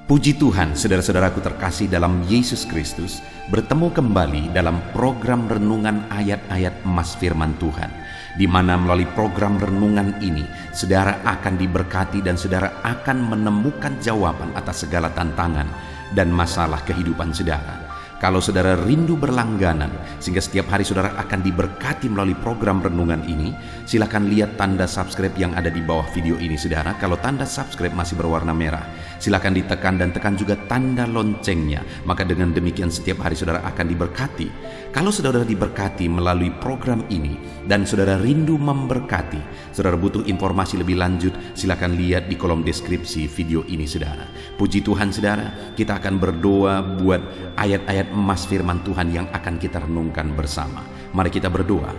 Puji Tuhan, saudara-saudaraku terkasih dalam Yesus Kristus, bertemu kembali dalam program renungan ayat-ayat emas firman Tuhan, di mana melalui program renungan ini, saudara akan diberkati dan saudara akan menemukan jawaban atas segala tantangan dan masalah kehidupan saudara. Kalau saudara rindu berlangganan sehingga setiap hari saudara akan diberkati melalui program renungan ini, silakan lihat tanda subscribe yang ada di bawah video ini saudara. Kalau tanda subscribe masih berwarna merah, silakan ditekan dan tekan juga tanda loncengnya. Maka dengan demikian setiap hari saudara akan diberkati. Kalau saudara diberkati melalui program ini dan saudara rindu memberkati, saudara butuh informasi lebih lanjut, silakan lihat di kolom deskripsi video ini saudara. Puji Tuhan saudara, kita akan berdoa buat ayat-ayat emas firman Tuhan yang akan kita renungkan bersama. Mari kita berdoa.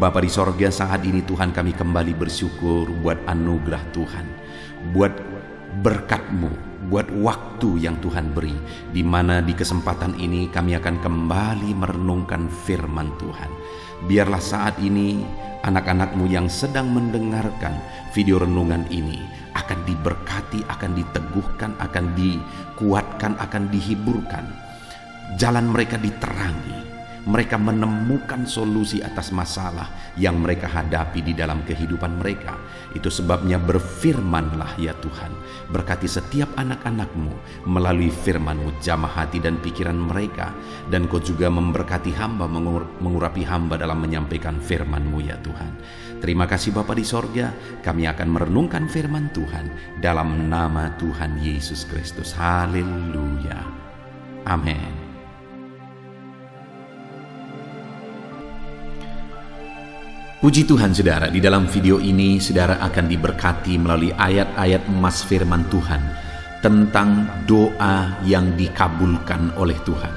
Bapa di sorga, saat ini Tuhan kami kembali bersyukur buat anugerah Tuhan, buat berkat-Mu, buat waktu yang Tuhan beri, di mana di kesempatan ini kami akan kembali merenungkan firman Tuhan. Biarlah saat ini anak-anak-Mu yang sedang mendengarkan video renungan ini akan diberkati, akan diteguhkan, akan dikuatkan, akan dihiburkan. Jalan mereka diterangi, mereka menemukan solusi atas masalah yang mereka hadapi di dalam kehidupan mereka. Itu sebabnya berfirmanlah ya Tuhan, berkati setiap anak-anak-Mu melalui firman-Mu, jamah hati dan pikiran mereka, dan Kau juga memberkati hamba, mengurapi hamba dalam menyampaikan firman-Mu ya Tuhan. Terima kasih Bapa di sorga, kami akan merenungkan firman Tuhan dalam nama Tuhan Yesus Kristus. Haleluya. Amin. Puji Tuhan saudara, di dalam video ini saudara akan diberkati melalui ayat-ayat emas firman Tuhan tentang doa yang dikabulkan oleh Tuhan.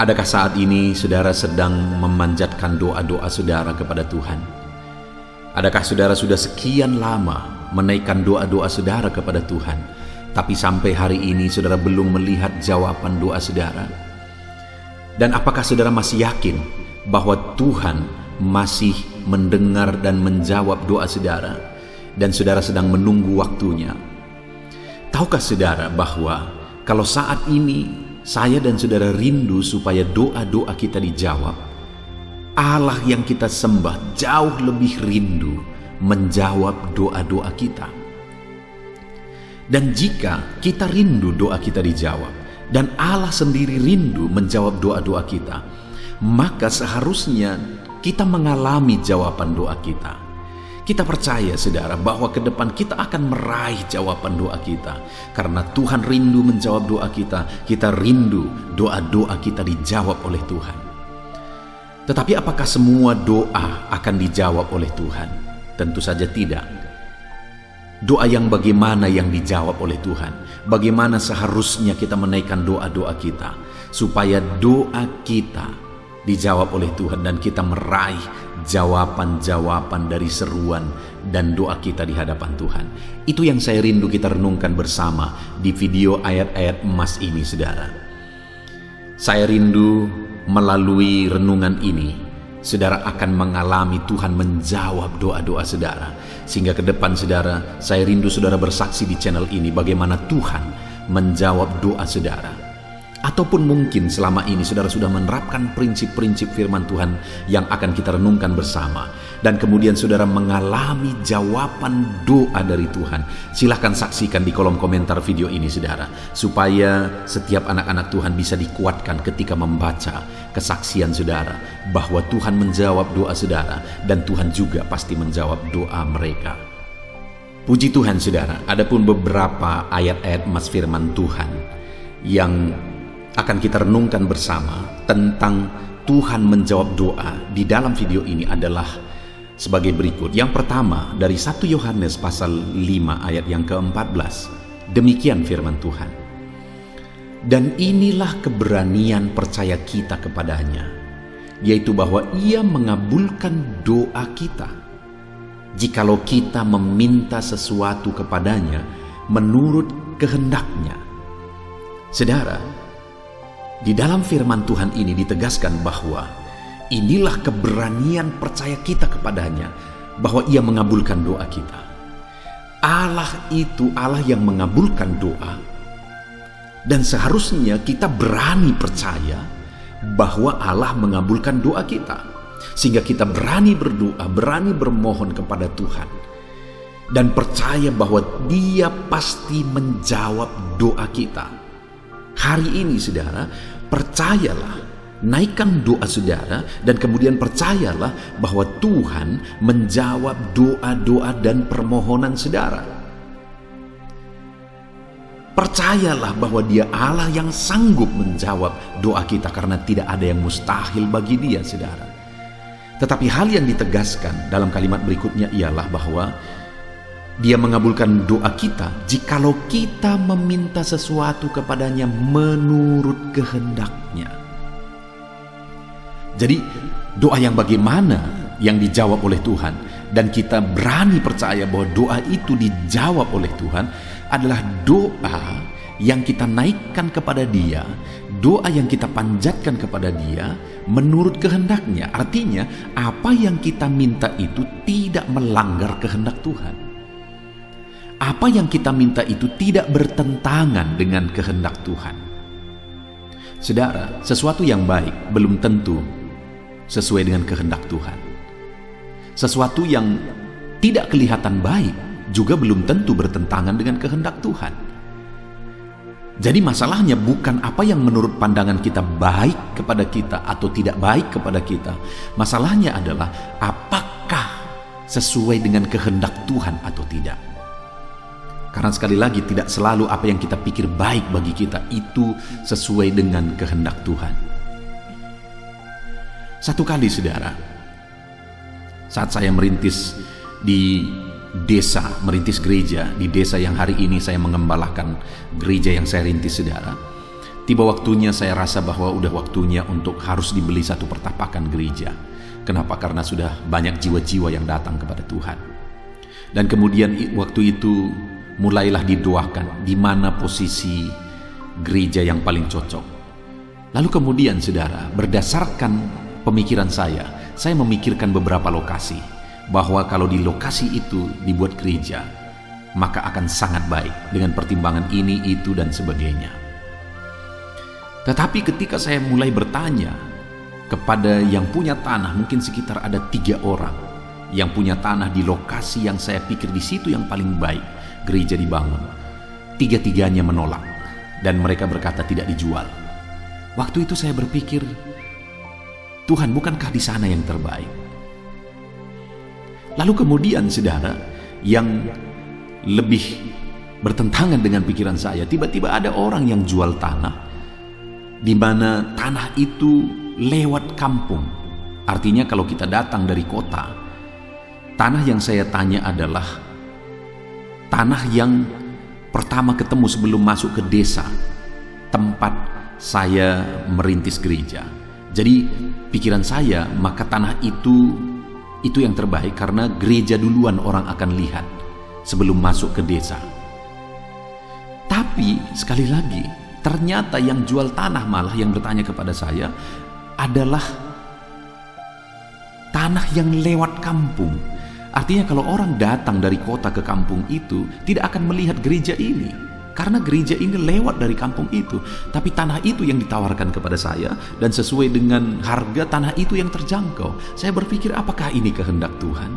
Adakah saat ini saudara sedang memanjatkan doa-doa saudara kepada Tuhan? Adakah saudara sudah sekian lama menaikkan doa-doa saudara kepada Tuhan, tapi sampai hari ini saudara belum melihat jawaban doa saudara? Dan apakah saudara masih yakin bahwa Tuhan masih mendengar dan menjawab doa saudara, dan saudara sedang menunggu waktunya? Tahukah saudara bahwa kalau saat ini saya dan saudara rindu supaya doa-doa kita dijawab, Allah yang kita sembah jauh lebih rindu menjawab doa-doa kita. Dan jika kita rindu doa kita dijawab, dan Allah sendiri rindu menjawab doa-doa kita, maka seharusnya kita mengalami jawaban doa kita. Kita percaya saudara bahwa ke depan kita akan meraih jawaban doa kita, karena Tuhan rindu menjawab doa kita. Kita rindu doa-doa kita dijawab oleh Tuhan. Tetapi apakah semua doa akan dijawab oleh Tuhan? Tentu saja tidak. Doa yang bagaimana yang dijawab oleh Tuhan? Bagaimana seharusnya kita menaikkan doa-doa kita supaya doa kita dijawab oleh Tuhan dan kita meraih jawaban-jawaban dari seruan dan doa kita di hadapan Tuhan? Itu yang saya rindu kita renungkan bersama di video ayat-ayat emas ini saudara. Saya rindu melalui renungan ini saudara akan mengalami Tuhan menjawab doa-doa saudara, sehingga ke depan saudara, saya rindu saudara bersaksi di channel ini bagaimana Tuhan menjawab doa saudara. Ataupun mungkin selama ini saudara sudah menerapkan prinsip-prinsip firman Tuhan yang akan kita renungkan bersama, dan kemudian saudara mengalami jawaban doa dari Tuhan. Silahkan saksikan di kolom komentar video ini saudara, supaya setiap anak-anak Tuhan bisa dikuatkan ketika membaca kesaksian saudara bahwa Tuhan menjawab doa saudara, dan Tuhan juga pasti menjawab doa mereka. Puji Tuhan saudara, adapun beberapa ayat-ayat emas firman Tuhan yang akan kita renungkan bersama tentang Tuhan menjawab doa di dalam video ini adalah sebagai berikut. Yang pertama dari 1 Yohanes pasal 5 ayat yang ke-14. Demikian firman Tuhan. Dan inilah keberanian percaya kita kepadanya, yaitu bahwa Ia mengabulkan doa kita, jikalau kita meminta sesuatu kepadanya menurut kehendaknya. Saudara, di dalam firman Tuhan ini ditegaskan bahwa inilah keberanian percaya kita kepadanya, bahwa Ia mengabulkan doa kita. Allah itu Allah yang mengabulkan doa Dan seharusnya kita berani percaya bahwa Allah mengabulkan doa kita, sehingga kita berani berdoa, berani bermohon kepada Tuhan, dan percaya bahwa Dia pasti menjawab doa kita. Hari ini saudara, percayalah, naikkan doa saudara, dan kemudian percayalah bahwa Tuhan menjawab doa-doa dan permohonan saudara. Percayalah bahwa Dia Allah yang sanggup menjawab doa kita, karena tidak ada yang mustahil bagi Dia, saudara. Tetapi hal yang ditegaskan dalam kalimat berikutnya ialah bahwa Dia mengabulkan doa kita jikalau kita meminta sesuatu kepadanya menurut kehendak-Nya. Jadi doa yang bagaimana yang dijawab oleh Tuhan, dan kita berani percaya bahwa doa itu dijawab oleh Tuhan, adalah doa yang kita naikkan kepada Dia, doa yang kita panjatkan kepada Dia menurut kehendak-Nya. Artinya apa yang kita minta itu tidak melanggar kehendak Tuhan. Apa yang kita minta itu tidak bertentangan dengan kehendak Tuhan. Saudara, sesuatu yang baik belum tentu sesuai dengan kehendak Tuhan. Sesuatu yang tidak kelihatan baik juga belum tentu bertentangan dengan kehendak Tuhan. Jadi masalahnya bukan apa yang menurut pandangan kita baik kepada kita atau tidak baik kepada kita. Masalahnya adalah apakah sesuai dengan kehendak Tuhan atau tidak. Karena sekali lagi, tidak selalu apa yang kita pikir baik bagi kita itu sesuai dengan kehendak Tuhan. Satu kali saudara, saat saya merintis di desa, merintis gereja di desa yang hari ini saya mengembalakan gereja yang saya rintis saudara, tiba waktunya saya rasa bahwa udah waktunya untuk harus dibeli satu pertapakan gereja. Kenapa? Karena sudah banyak jiwa-jiwa yang datang kepada Tuhan. Dan kemudian waktu itu mulailah didoakan di mana posisi gereja yang paling cocok. Lalu kemudian saudara, berdasarkan pemikiran saya memikirkan beberapa lokasi, bahwa kalau di lokasi itu dibuat gereja, maka akan sangat baik dengan pertimbangan ini, itu, dan sebagainya. Tetapi ketika saya mulai bertanya kepada yang punya tanah, mungkin sekitar ada 3 orang yang punya tanah di lokasi yang saya pikir di situ yang paling baik gereja dibangun. 3-tiganya menolak dan mereka berkata tidak dijual. Waktu itu saya berpikir, Tuhan, bukankah di sana yang terbaik? Lalu kemudian saudara, yang lebih bertentangan dengan pikiran saya, tiba-tiba ada orang yang jual tanah, di mana tanah itu lewat kampung. Artinya kalau kita datang dari kota, tanah yang saya tanya adalah tanah yang pertama ketemu sebelum masuk ke desa tempat saya merintis gereja. Jadi pikiran saya, maka tanah itu yang terbaik karena gereja duluan orang akan lihat sebelum masuk ke desa. Tapi sekali lagi, ternyata yang jual tanah malah yang bertanya kepada saya adalah tanah yang lewat kampung. Artinya kalau orang datang dari kota ke kampung itu tidak akan melihat gereja ini, karena gereja ini lewat dari kampung itu. Tapi tanah itu yang ditawarkan kepada saya, dan sesuai dengan harga tanah itu yang terjangkau. Saya berpikir, apakah ini kehendak Tuhan?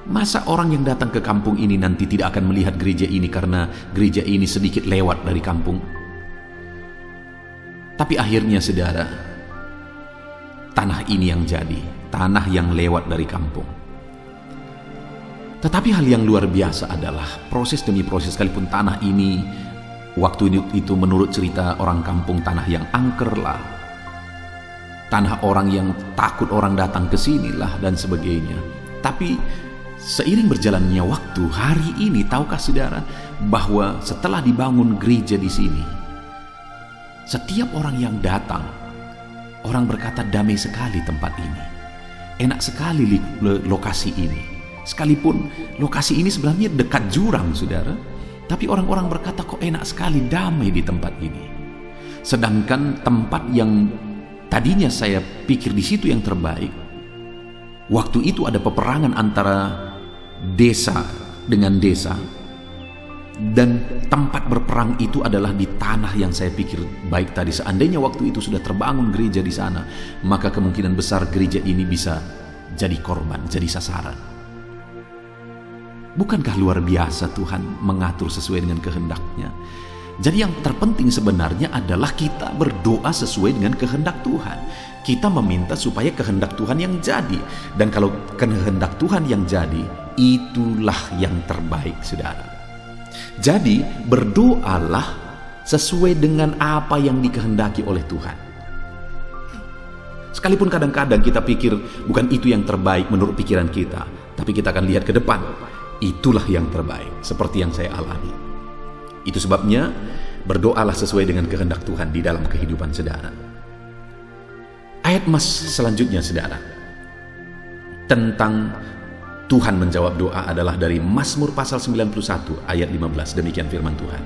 Masa orang yang datang ke kampung ini nanti tidak akan melihat gereja ini karena gereja ini sedikit lewat dari kampung? Tapi akhirnya saudara, tanah ini yang jadi, tanah yang lewat dari kampung. Tetapi hal yang luar biasa adalah proses demi proses, sekalipun tanah ini waktu itu menurut cerita orang kampung tanah yang angker lah, tanah orang yang takut orang datang ke sini lah dan sebagainya. Tapi seiring berjalannya waktu, hari ini tahukah saudara bahwa setelah dibangun gereja di sini, setiap orang yang datang, orang berkata damai sekali tempat ini, enak sekali lokasi ini. Sekalipun lokasi ini sebenarnya dekat jurang saudara, tapi orang-orang berkata kok enak sekali, damai di tempat ini. Sedangkan tempat yang tadinya saya pikir di situ yang terbaik, waktu itu ada peperangan antara desa dengan desa. Dan tempat berperang itu adalah di tanah yang saya pikir baik tadi. Seandainya waktu itu sudah terbangun gereja di sana, maka kemungkinan besar gereja ini bisa jadi korban, jadi sasaran. Bukankah luar biasa Tuhan mengatur sesuai dengan kehendak-Nya? Jadi yang terpenting sebenarnya adalah kita berdoa sesuai dengan kehendak Tuhan. Kita meminta supaya kehendak Tuhan yang jadi. Dan kalau kehendak Tuhan yang jadi, itulah yang terbaik, saudara. Jadi berdoalah sesuai dengan apa yang dikehendaki oleh Tuhan. Sekalipun kadang-kadang kita pikir bukan itu yang terbaik menurut pikiran kita, tapi kita akan lihat ke depan, itulah yang terbaik, seperti yang saya alami. Itu sebabnya berdoalah sesuai dengan kehendak Tuhan di dalam kehidupan saudara. Ayat mas selanjutnya, saudara, tentang Tuhan menjawab doa adalah dari Mazmur pasal 91 ayat 15. Demikian firman Tuhan.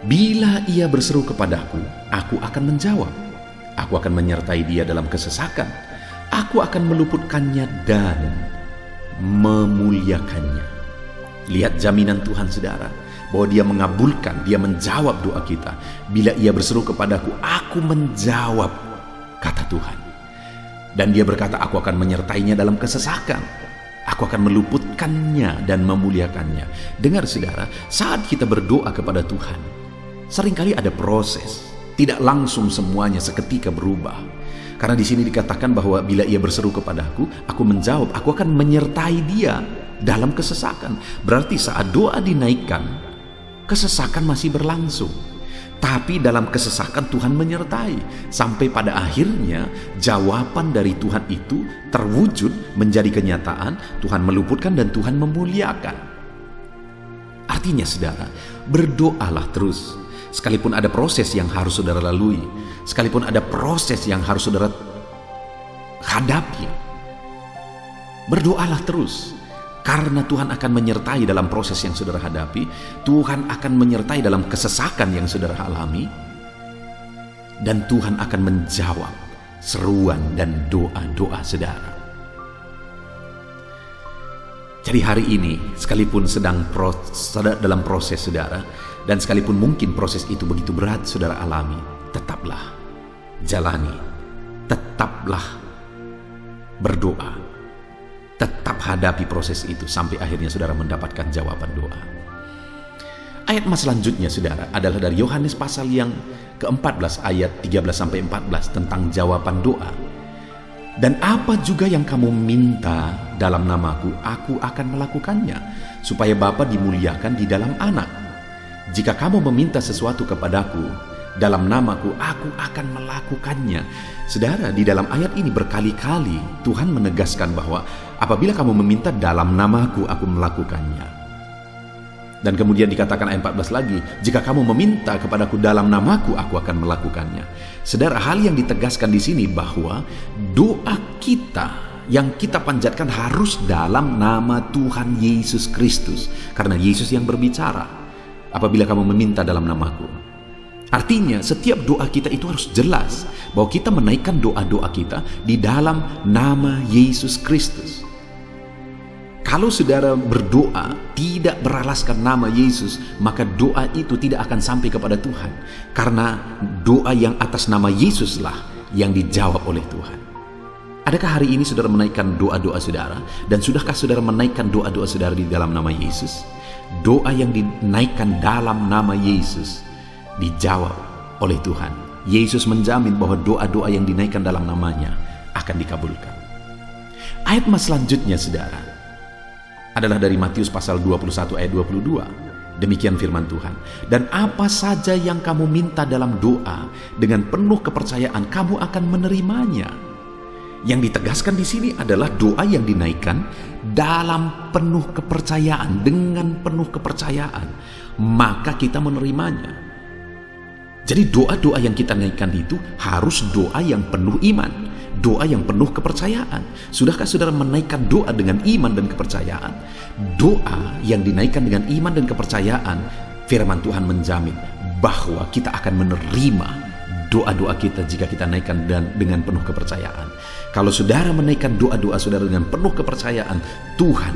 Bila ia berseru kepadaku, aku akan menjawab. Aku akan menyertai dia dalam kesesakan. Aku akan meluputkannya dan memuliakannya. Lihat jaminan Tuhan, saudara, bahwa dia mengabulkan, dia menjawab doa kita. Bila ia berseru kepadaku, aku menjawab, kata Tuhan. Dan dia berkata, aku akan menyertainya dalam kesesakan. Aku akan meluputkannya dan memuliakannya. Dengar, saudara, saat kita berdoa kepada Tuhan, seringkali ada proses. Tidak langsung semuanya seketika berubah. Karena di sini dikatakan bahwa bila ia berseru kepadaku, aku menjawab, aku akan menyertai dia dalam kesesakan. Berarti saat doa dinaikkan, kesesakan masih berlangsung. Tapi dalam kesesakan Tuhan menyertai. Sampai pada akhirnya jawaban dari Tuhan itu terwujud menjadi kenyataan. Tuhan meluputkan dan Tuhan memuliakan. Artinya, saudara, berdoalah terus. Sekalipun ada proses yang harus saudara lalui, sekalipun ada proses yang harus saudara hadapi, berdoalah terus. Karena Tuhan akan menyertai dalam proses yang saudara hadapi. Tuhan akan menyertai dalam kesesakan yang saudara alami. Dan Tuhan akan menjawab seruan dan doa-doa saudara. Jadi hari ini, sekalipun sedang dalam proses saudara, dan sekalipun mungkin proses itu begitu berat saudara alami, tetaplah jalani, tetaplah berdoa. Tetap hadapi proses itu sampai akhirnya saudara mendapatkan jawaban doa. Ayat mas selanjutnya, saudara, adalah dari Yohanes pasal yang ke-14 ayat 13-14 tentang jawaban doa. Dan apa juga yang kamu minta dalam namaku, aku akan melakukannya, supaya Bapa dimuliakan di dalam Anak. Jika kamu meminta sesuatu kepadaku dalam namaku, aku akan melakukannya. Saudara, di dalam ayat ini berkali-kali Tuhan menegaskan bahwa apabila kamu meminta dalam namaku, aku melakukannya. Dan kemudian dikatakan ayat 14 lagi, jika kamu meminta kepadaku dalam namaku, aku akan melakukannya. Saudara, hal yang ditegaskan di sini bahwa doa kita yang kita panjatkan harus dalam nama Tuhan Yesus Kristus. Karena Yesus yang berbicara, apabila kamu meminta dalam namaku. Artinya setiap doa kita itu harus jelas bahwa kita menaikkan doa-doa kita di dalam nama Yesus Kristus. Kalau saudara berdoa tidak beralaskan nama Yesus, maka doa itu tidak akan sampai kepada Tuhan. Karena doa yang atas nama Yesuslah yang dijawab oleh Tuhan. Adakah hari ini saudara menaikkan doa-doa saudara? Dan sudahkah saudara menaikkan doa-doa saudara di dalam nama Yesus? Doa yang dinaikkan dalam nama Yesus dijawab oleh Tuhan. Yesus menjamin bahwa doa-doa yang dinaikkan dalam namanya akan dikabulkan. Ayat mas selanjutnya, saudara, adalah dari Matius pasal 21 ayat 22. Demikian firman Tuhan. Dan apa saja yang kamu minta dalam doa, dengan penuh kepercayaan kamu akan menerimanya. Yang ditegaskan di sini adalah doa yang dinaikkan dalam penuh kepercayaan, dengan penuh kepercayaan, maka kita menerimanya. Jadi doa-doa yang kita naikkan itu harus doa yang penuh iman, doa yang penuh kepercayaan. Sudahkah saudara menaikkan doa dengan iman dan kepercayaan? Doa yang dinaikkan dengan iman dan kepercayaan, firman Tuhan menjamin bahwa kita akan menerima doa-doa kita jika kita naikkan dengan penuh kepercayaan. Kalau saudara menaikkan doa-doa saudara dengan penuh kepercayaan, Tuhan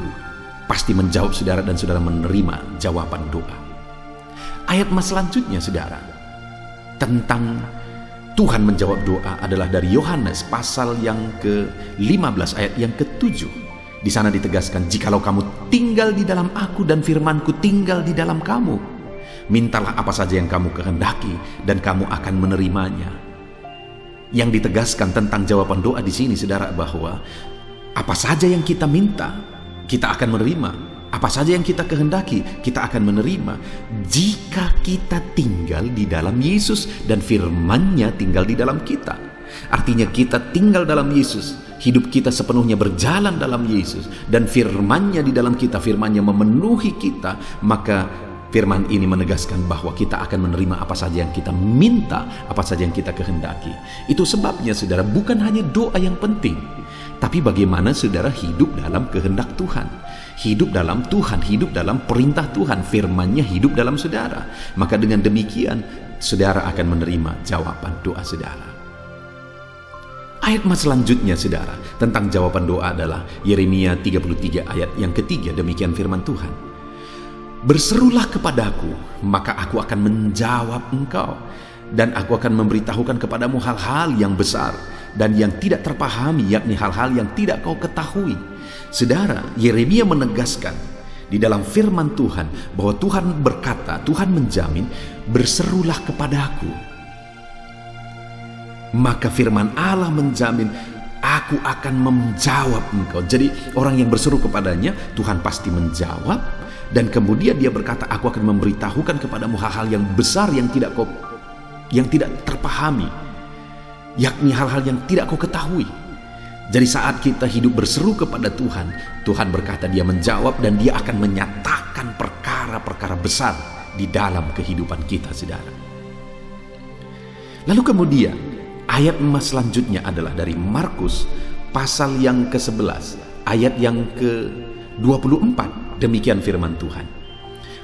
pasti menjawab saudara dan saudara menerima jawaban doa. Ayat mas selanjutnya saudara, tentang Tuhan menjawab doa adalah dari Yohanes pasal yang ke-15 ayat yang ke-7. Di sana ditegaskan, jikalau kamu tinggal di dalam aku dan firmanku tinggal di dalam kamu, mintalah apa saja yang kamu kehendaki dan kamu akan menerimanya. Yang ditegaskan tentang jawaban doa di sini saudara, bahwa apa saja yang kita minta, kita akan menerima. Apa saja yang kita kehendaki, kita akan menerima jika kita tinggal di dalam Yesus dan firman-Nya tinggal di dalam kita. Artinya kita tinggal dalam Yesus, hidup kita sepenuhnya berjalan dalam Yesus, dan firman-Nya di dalam kita, firman-Nya memenuhi kita, maka firman ini menegaskan bahwa kita akan menerima apa saja yang kita minta, apa saja yang kita kehendaki. Itu sebabnya saudara, bukan hanya doa yang penting, tapi bagaimana saudara hidup dalam kehendak Tuhan, hidup dalam Tuhan, hidup dalam perintah Tuhan, firman-Nya hidup dalam saudara. Maka dengan demikian saudara akan menerima jawaban doa saudara. Ayat mas selanjutnya saudara tentang jawaban doa adalah Yeremia 33 ayat yang ketiga. Demikian firman Tuhan, berserulah kepadaku, maka aku akan menjawab engkau, dan aku akan memberitahukan kepadamu hal-hal yang besar dan yang tidak terpahami, yakni hal-hal yang tidak kau ketahui. Saudara, Yeremia menegaskan di dalam firman Tuhan bahwa Tuhan berkata, Tuhan menjamin, berserulah kepadaku. Maka firman Allah menjamin, aku akan menjawab engkau. Jadi orang yang berseru kepadanya, Tuhan pasti menjawab. Dan kemudian dia berkata, aku akan memberitahukan kepadamu hal-hal yang besar yang tidak terpahami, yakni hal-hal yang tidak kau ketahui. Jadi saat kita hidup berseru kepada Tuhan, Tuhan berkata dia menjawab dan dia akan menyatakan perkara-perkara besar di dalam kehidupan kita saudara. Lalu kemudian ayat emas selanjutnya adalah dari Markus pasal yang ke-11 ayat yang ke-24. Demikian firman Tuhan,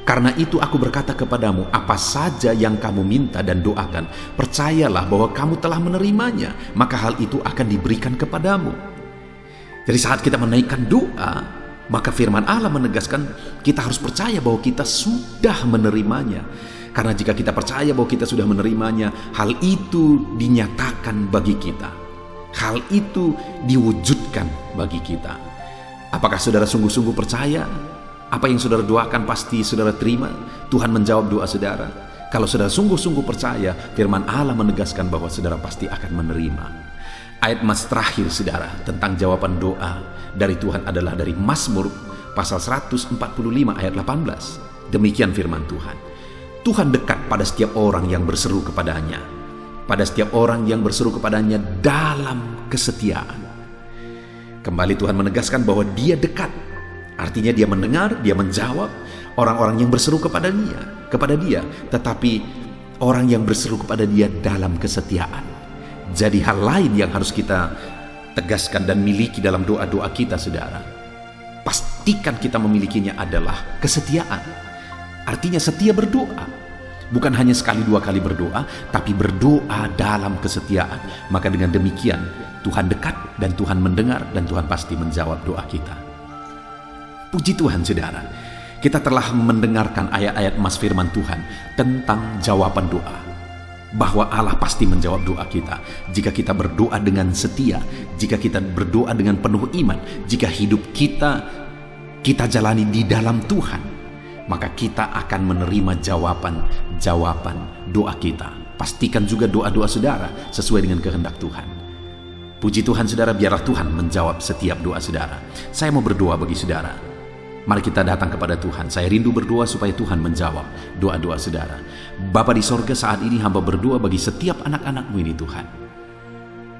karena itu aku berkata kepadamu, apa saja yang kamu minta dan doakan, percayalah bahwa kamu telah menerimanya, maka hal itu akan diberikan kepadamu. Jadi saat kita menaikkan doa, maka firman Allah menegaskan kita harus percaya bahwa kita sudah menerimanya. Karena jika kita percaya bahwa kita sudah menerimanya, hal itu dinyatakan bagi kita, hal itu diwujudkan bagi kita. Apakah saudara sungguh-sungguh percaya apa yang saudara doakan pasti saudara terima? Tuhan menjawab doa saudara. Kalau saudara sungguh-sungguh percaya, firman Allah menegaskan bahwa saudara pasti akan menerima. Ayat mas terakhir saudara tentang jawaban doa dari Tuhan adalah dari Mazmur pasal 145 ayat 18. Demikian firman Tuhan, Tuhan dekat pada setiap orang yang berseru kepadanya, pada setiap orang yang berseru kepadanya dalam kesetiaan. Kembali Tuhan menegaskan bahwa dia dekat. Artinya dia mendengar, dia menjawab orang-orang yang berseru kepada dia, tetapi orang yang berseru kepada dia dalam kesetiaan. Jadi hal lain yang harus kita tegaskan dan miliki dalam doa-doa kita saudara, pastikan kita memilikinya adalah kesetiaan. Artinya setia berdoa, bukan hanya sekali dua kali berdoa, tapi berdoa dalam kesetiaan. Maka dengan demikian Tuhan dekat dan Tuhan mendengar dan Tuhan pasti menjawab doa kita. Puji Tuhan saudara, kita telah mendengarkan ayat-ayat emas firman Tuhan tentang jawaban doa, bahwa Allah pasti menjawab doa kita jika kita berdoa dengan setia, jika kita berdoa dengan penuh iman, jika hidup kita jalani di dalam Tuhan, maka kita akan menerima jawaban doa kita. Pastikan juga doa-doa saudara sesuai dengan kehendak Tuhan. Puji Tuhan saudara, biarlah Tuhan menjawab setiap doa saudara. Saya mau berdoa bagi saudara. Mari kita datang kepada Tuhan. Saya rindu berdoa supaya Tuhan menjawab doa-doa saudara. Bapa di sorga, saat ini hamba berdoa bagi setiap anak-anak-Mu ini Tuhan,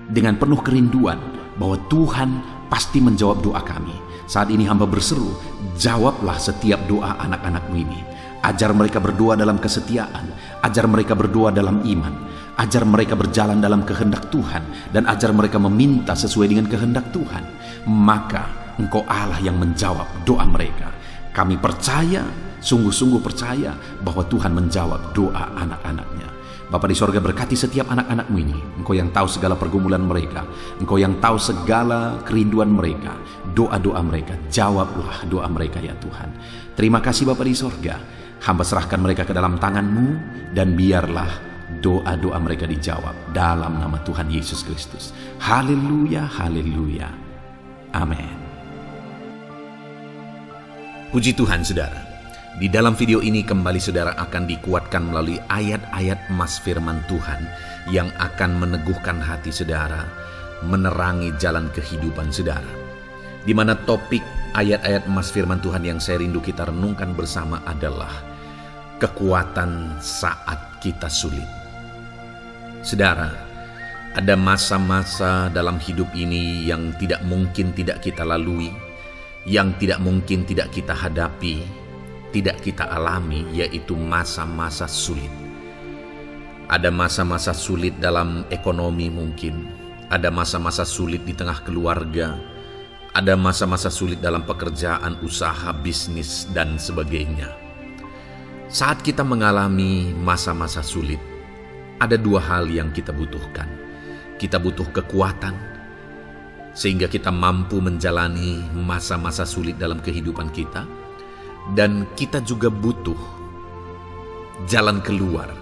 dengan penuh kerinduan bahwa Tuhan pasti menjawab doa kami. Saat ini hamba berseru, jawablah setiap doa anak-anak-Mu ini. Ajar mereka berdoa dalam kesetiaan, ajar mereka berdoa dalam iman, ajar mereka berjalan dalam kehendak Tuhan, dan ajar mereka meminta sesuai dengan kehendak Tuhan. Maka Engkau Allah yang menjawab doa mereka. Kami percaya, sungguh-sungguh percaya bahwa Tuhan menjawab doa anak-anak-Nya. Bapa di sorga, berkati setiap anak-anak-Mu ini. Engkau yang tahu segala pergumulan mereka, Engkau yang tahu segala kerinduan mereka, doa-doa mereka. Jawablah doa mereka ya Tuhan. Terima kasih Bapa di sorga. Hamba serahkan mereka ke dalam tangan-Mu, dan biarlah doa-doa mereka dijawab dalam nama Tuhan Yesus Kristus. Haleluya, haleluya. Amin. Puji Tuhan saudara. Di dalam video ini kembali saudara akan dikuatkan melalui ayat-ayat emas firman Tuhan yang akan meneguhkan hati saudara, menerangi jalan kehidupan saudara. Di mana topik ayat-ayat emas firman Tuhan yang saya rindu kita renungkan bersama adalah kekuatan saat kita sulit. Saudara, ada masa-masa dalam hidup ini yang tidak mungkin tidak kita lalui, yang tidak mungkin tidak kita hadapi, tidak kita alami, yaitu masa-masa sulit. Ada masa-masa sulit dalam ekonomi mungkin, ada masa-masa sulit di tengah keluarga, ada masa-masa sulit dalam pekerjaan, usaha, bisnis, dan sebagainya. Saat kita mengalami masa-masa sulit, ada dua hal yang kita butuhkan. Kita butuh kekuatan, sehingga kita mampu menjalani masa-masa sulit dalam kehidupan kita. Dan kita juga butuh jalan keluar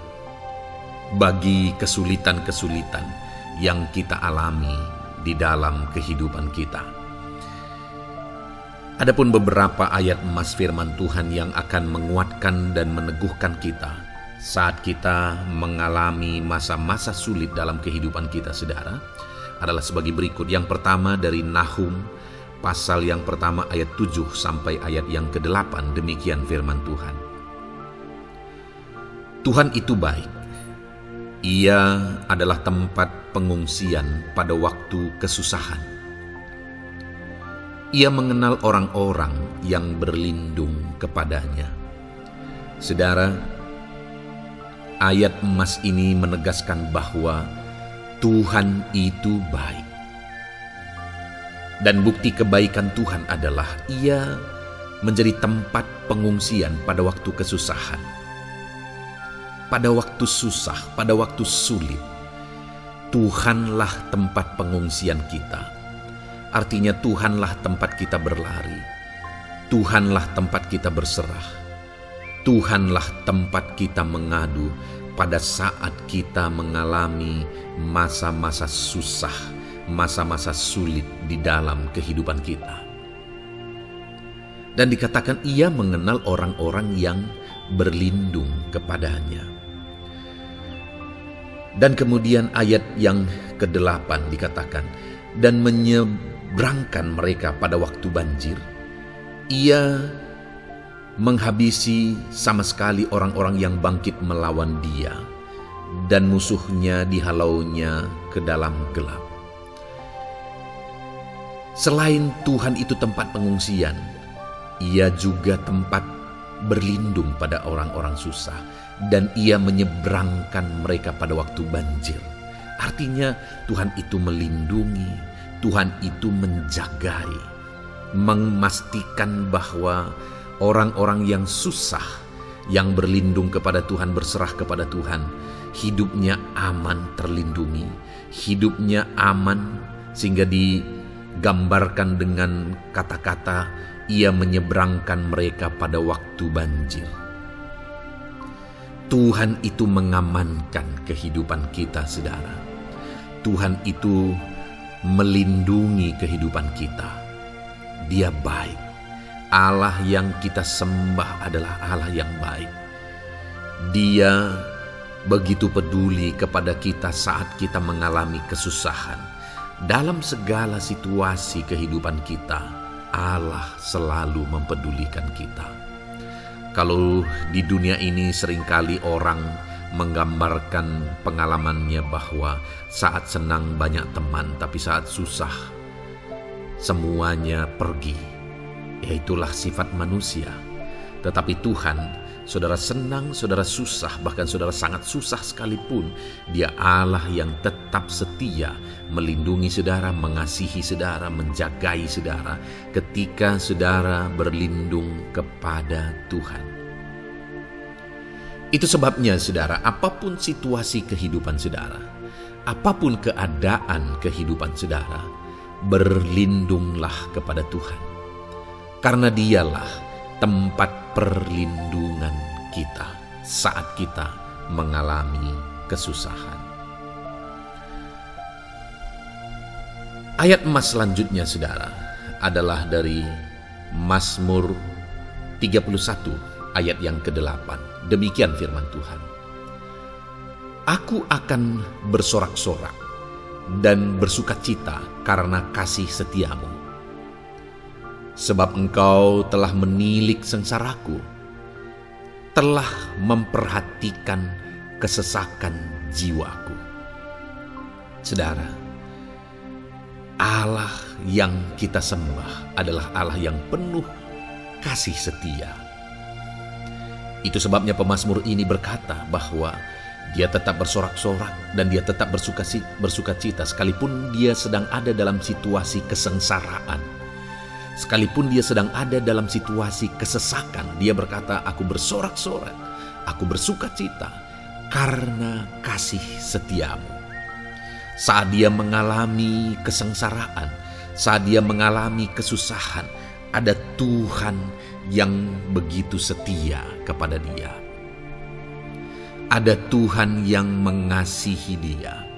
bagi kesulitan-kesulitan yang kita alami di dalam kehidupan kita. Adapun beberapa ayat emas firman Tuhan yang akan menguatkan dan meneguhkan kita saat kita mengalami masa-masa sulit dalam kehidupan kita, saudara, adalah sebagai berikut. Yang pertama dari Nahum pasal yang pertama ayat 7 sampai ayat yang ke-8, demikian firman Tuhan. Tuhan itu baik. Ia adalah tempat pengungsian pada waktu kesusahan. Ia mengenal orang-orang yang berlindung kepadanya. Saudara, ayat emas ini menegaskan bahwa Tuhan itu baik. Dan bukti kebaikan Tuhan adalah Ia menjadi tempat pengungsian pada waktu kesusahan. Pada waktu susah, pada waktu sulit, Tuhanlah tempat pengungsian kita. Artinya Tuhanlah tempat kita berlari. Tuhanlah tempat kita berserah. Tuhanlah tempat kita mengadu pada saat kita mengalami masa-masa susah, masa-masa sulit di dalam kehidupan kita. Dan dikatakan Ia mengenal orang-orang yang berlindung kepadanya. Dan kemudian ayat yang ke-8 dikatakan, dan menyeberangkan mereka pada waktu banjir. Ia menghabisi sama sekali orang-orang yang bangkit melawan Dia, dan musuhnya dihalaunya ke dalam gelap. Selain Tuhan itu tempat pengungsian, Ia juga tempat berlindung pada orang-orang susah, dan Ia menyeberangkan mereka pada waktu banjir. Artinya Tuhan itu melindungi, Tuhan itu menjagai, memastikan bahwa orang-orang yang susah, yang berlindung kepada Tuhan, berserah kepada Tuhan, hidupnya aman, terlindungi, hidupnya aman, sehingga digambarkan dengan kata-kata Ia menyeberangkan mereka pada waktu banjir. Tuhan itu mengamankan kehidupan kita, saudara. Tuhan itu melindungi kehidupan kita. Dia baik. Allah yang kita sembah adalah Allah yang baik. Dia begitu peduli kepada kita saat kita mengalami kesusahan. Dalam segala situasi kehidupan kita, Allah selalu mempedulikan kita. Kalau di dunia ini seringkali orang menggambarkan pengalamannya bahwa saat senang banyak teman, tapi saat susah semuanya pergi. Ya, itulah sifat manusia. Tetapi Tuhan, saudara senang, saudara susah, bahkan saudara sangat susah sekalipun, Dia Allah yang tetap setia melindungi saudara, mengasihi saudara, menjagai saudara ketika saudara berlindung kepada Tuhan. Itu sebabnya saudara, apapun situasi kehidupan saudara, apapun keadaan kehidupan saudara, berlindunglah kepada Tuhan. Karena Dialah tempat perlindungan kita saat kita mengalami kesusahan. Ayat emas selanjutnya saudara adalah dari Mazmur 31 ayat yang ke-8. Demikian firman Tuhan. Aku akan bersorak-sorak dan bersukacita karena kasih setiamu. Sebab engkau telah menilik sengsaraku, telah memperhatikan kesesakan jiwaku. Saudara, Allah yang kita sembah adalah Allah yang penuh kasih setia. Itu sebabnya pemazmur ini berkata bahwa dia tetap bersorak-sorak dan dia tetap bersukacita sekalipun dia sedang ada dalam situasi kesengsaraan. Sekalipun dia sedang ada dalam situasi kesesakan, dia berkata, aku bersorak-sorak, aku bersukacita karena kasih setiamu. Saat dia mengalami kesengsaraan, saat dia mengalami kesusahan, ada Tuhan yang begitu setia kepada dia. Ada Tuhan yang mengasihi dia.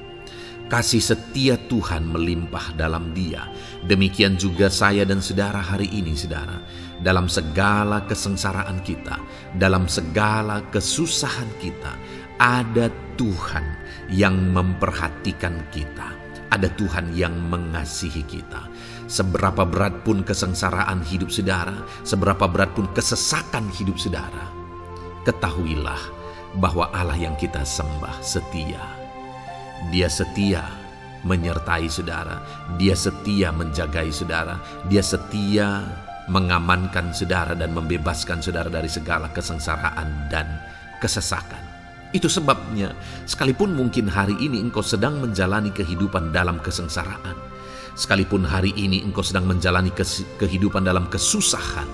Kasih setia Tuhan melimpah dalam dia. Demikian juga saya dan saudara hari ini, saudara. Dalam segala kesengsaraan kita, dalam segala kesusahan kita, ada Tuhan yang memperhatikan kita. Ada Tuhan yang mengasihi kita. Seberapa berat pun kesengsaraan hidup saudara, seberapa berat pun kesesakan hidup saudara, ketahuilah bahwa Allah yang kita sembah setia. Dia setia menyertai saudara, dia setia menjagai saudara, dia setia mengamankan saudara dan membebaskan saudara dari segala kesengsaraan dan kesesakan. Itu sebabnya sekalipun mungkin hari ini engkau sedang menjalani kehidupan dalam kesengsaraan, sekalipun hari ini engkau sedang menjalani kehidupan dalam kesusahan,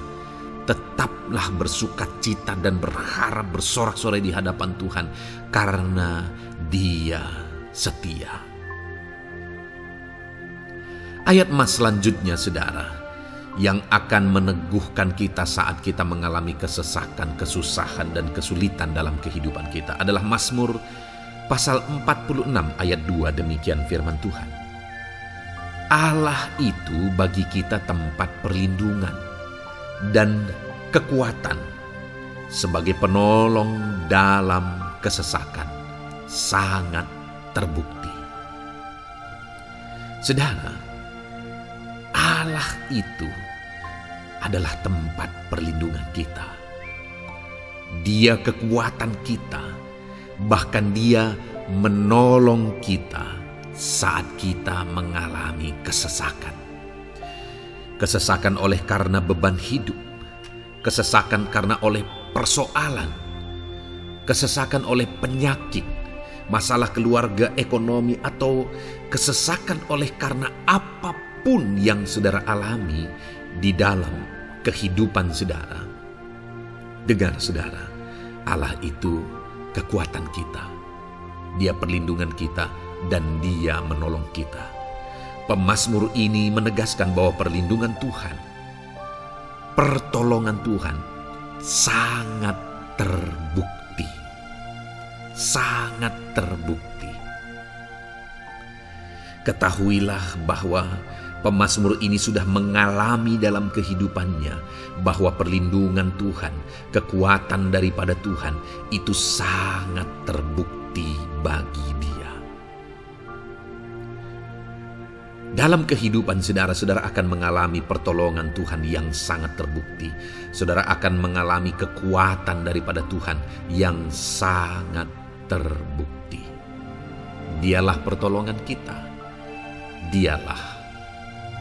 tetaplah bersukacita dan berharap bersorak-sorai di hadapan Tuhan karena Dia setia. Ayat emas selanjutnya saudara, yang akan meneguhkan kita saat kita mengalami kesesakan, kesusahan, dan kesulitan dalam kehidupan kita adalah Mazmur pasal 46 ayat 2. Demikian firman Tuhan. Allah itu bagi kita tempat perlindungan dan kekuatan sebagai penolong dalam kesesakan, sangat terbukti. Saudara, Allah itu adalah tempat perlindungan kita. Dia kekuatan kita, bahkan Dia menolong kita saat kita mengalami kesesakan. Kesesakan oleh karena beban hidup, kesesakan karena oleh persoalan, kesesakan oleh penyakit, masalah keluarga, ekonomi, atau kesesakan oleh karena apapun yang saudara alami di dalam kehidupan saudara. Dengar saudara, Allah itu kekuatan kita. Dia perlindungan kita dan Dia menolong kita. Pemazmur ini menegaskan bahwa perlindungan Tuhan, pertolongan Tuhan sangat terbukti. Sangat terbukti. Ketahuilah bahwa pemazmur ini sudah mengalami dalam kehidupannya bahwa perlindungan Tuhan, kekuatan daripada Tuhan itu sangat terbukti bagi dia. Dalam kehidupan saudara-saudara akan mengalami pertolongan Tuhan yang sangat terbukti. Saudara akan mengalami kekuatan daripada Tuhan yang sangat terbukti. Dialah pertolongan kita. Dialah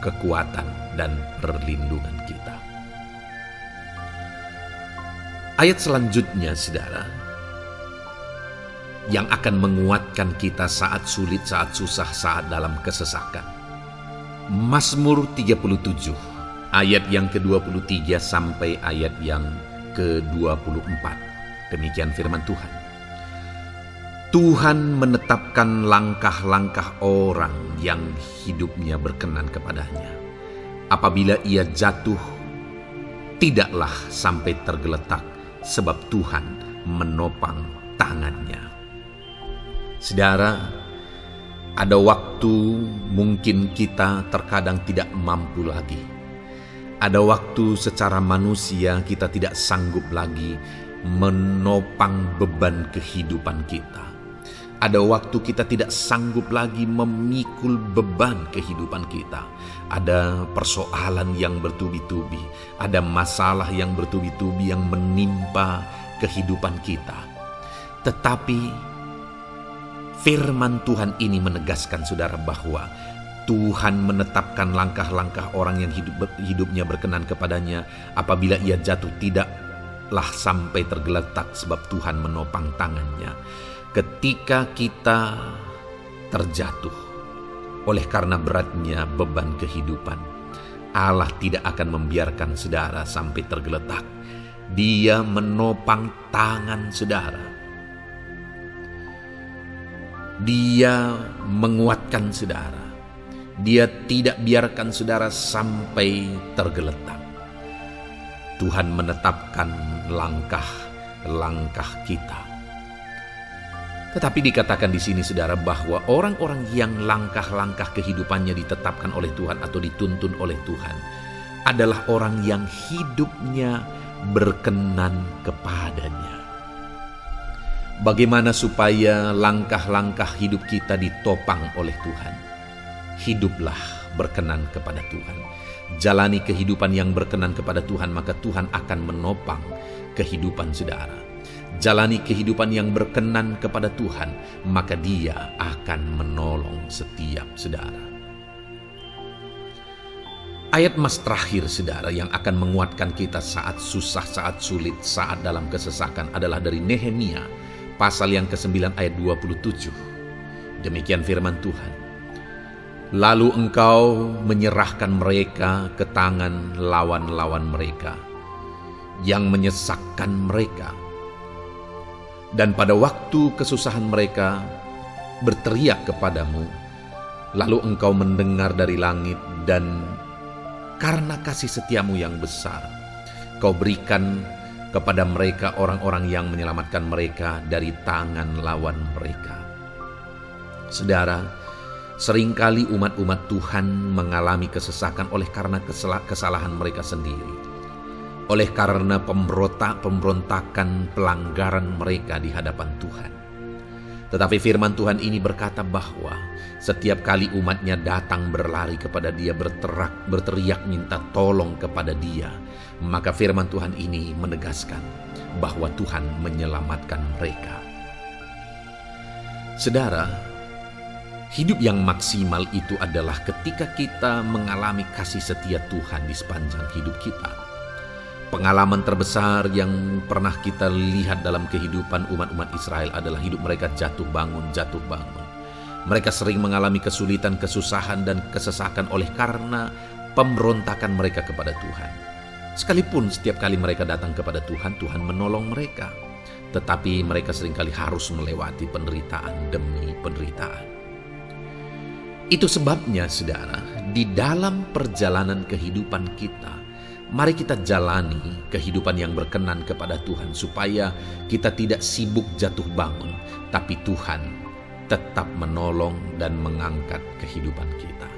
kekuatan dan perlindungan kita. Ayat selanjutnya saudara, yang akan menguatkan kita saat sulit, saat susah, saat dalam kesesakan. Mazmur 37 ayat yang ke-23 sampai ayat yang ke-24. Demikian firman Tuhan. Tuhan menetapkan langkah-langkah orang yang hidupnya berkenan kepadanya. Apabila ia jatuh, tidaklah sampai tergeletak, sebab Tuhan menopang tangannya. Saudara, ada waktu mungkin kita terkadang tidak mampu lagi. Ada waktu secara manusia kita tidak sanggup lagi menopang beban kehidupan kita. Ada waktu kita tidak sanggup lagi memikul beban kehidupan kita. Ada persoalan yang bertubi-tubi, ada masalah yang bertubi-tubi yang menimpa kehidupan kita. Tetapi firman Tuhan ini menegaskan saudara bahwa Tuhan menetapkan langkah-langkah orang yang hidupnya berkenan kepadanya. Apabila ia jatuh, tidaklah sampai tergeletak, sebab Tuhan menopang tangannya. Ketika kita terjatuh oleh karena beratnya beban kehidupan, Allah tidak akan membiarkan saudara sampai tergeletak. Dia menopang tangan saudara. Dia menguatkan saudara. Dia tidak biarkan saudara sampai tergeletak. Tuhan menetapkan langkah-langkah kita. Tetapi dikatakan di sini saudara bahwa orang-orang yang langkah-langkah kehidupannya ditetapkan oleh Tuhan atau dituntun oleh Tuhan adalah orang yang hidupnya berkenan kepadanya. Bagaimana supaya langkah-langkah hidup kita ditopang oleh Tuhan? Hiduplah berkenan kepada Tuhan. Jalani kehidupan yang berkenan kepada Tuhan, maka Tuhan akan menopang kehidupan saudara. Jalani kehidupan yang berkenan kepada Tuhan, maka Dia akan menolong setiap saudara. Ayat mas terakhir saudara yang akan menguatkan kita saat susah, saat sulit, saat dalam kesesakan adalah dari Nehemia pasal yang ke-9 ayat 27. Demikian firman Tuhan. Lalu engkau menyerahkan mereka ke tangan lawan-lawan mereka yang menyesakkan mereka. Dan pada waktu kesusahan mereka berteriak kepadamu, lalu engkau mendengar dari langit, dan karena kasih setiamu yang besar, kau berikan kepada mereka orang-orang yang menyelamatkan mereka dari tangan lawan mereka. Saudara, seringkali umat-umat Tuhan mengalami kesesakan oleh karena kesalahan mereka sendiri. Oleh karena pemberontakan, pelanggaran mereka di hadapan Tuhan. Tetapi firman Tuhan ini berkata bahwa setiap kali umatnya datang berlari kepada Dia, berteriak minta tolong kepada Dia, maka firman Tuhan ini menegaskan bahwa Tuhan menyelamatkan mereka. Saudara, hidup yang maksimal itu adalah ketika kita mengalami kasih setia Tuhan di sepanjang hidup kita. Pengalaman terbesar yang pernah kita lihat dalam kehidupan umat-umat Israel adalah hidup mereka jatuh bangun. Mereka sering mengalami kesulitan, kesusahan, dan kesesakan oleh karena pemberontakan mereka kepada Tuhan. Sekalipun setiap kali mereka datang kepada Tuhan, Tuhan menolong mereka. Tetapi mereka seringkali harus melewati penderitaan demi penderitaan. Itu sebabnya, saudara, di dalam perjalanan kehidupan kita, mari kita jalani kehidupan yang berkenan kepada Tuhan supaya kita tidak sibuk jatuh bangun, tapi Tuhan tetap menolong dan mengangkat kehidupan kita.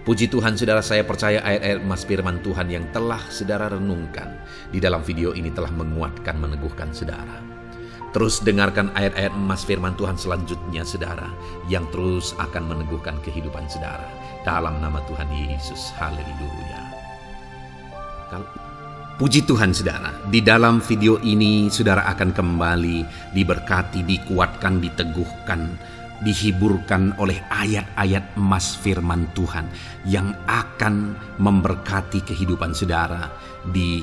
Puji Tuhan saudara, saya percaya ayat-ayat emas firman Tuhan yang telah saudara renungkan di dalam video ini telah menguatkan, meneguhkan saudara. Terus dengarkan ayat-ayat emas firman Tuhan selanjutnya saudara, yang terus akan meneguhkan kehidupan saudara. Dalam nama Tuhan Yesus, haleluya. Puji Tuhan saudara, di dalam video ini saudara akan kembali diberkati, dikuatkan, diteguhkan, dihiburkan oleh ayat-ayat emas firman Tuhan yang akan memberkati kehidupan saudara di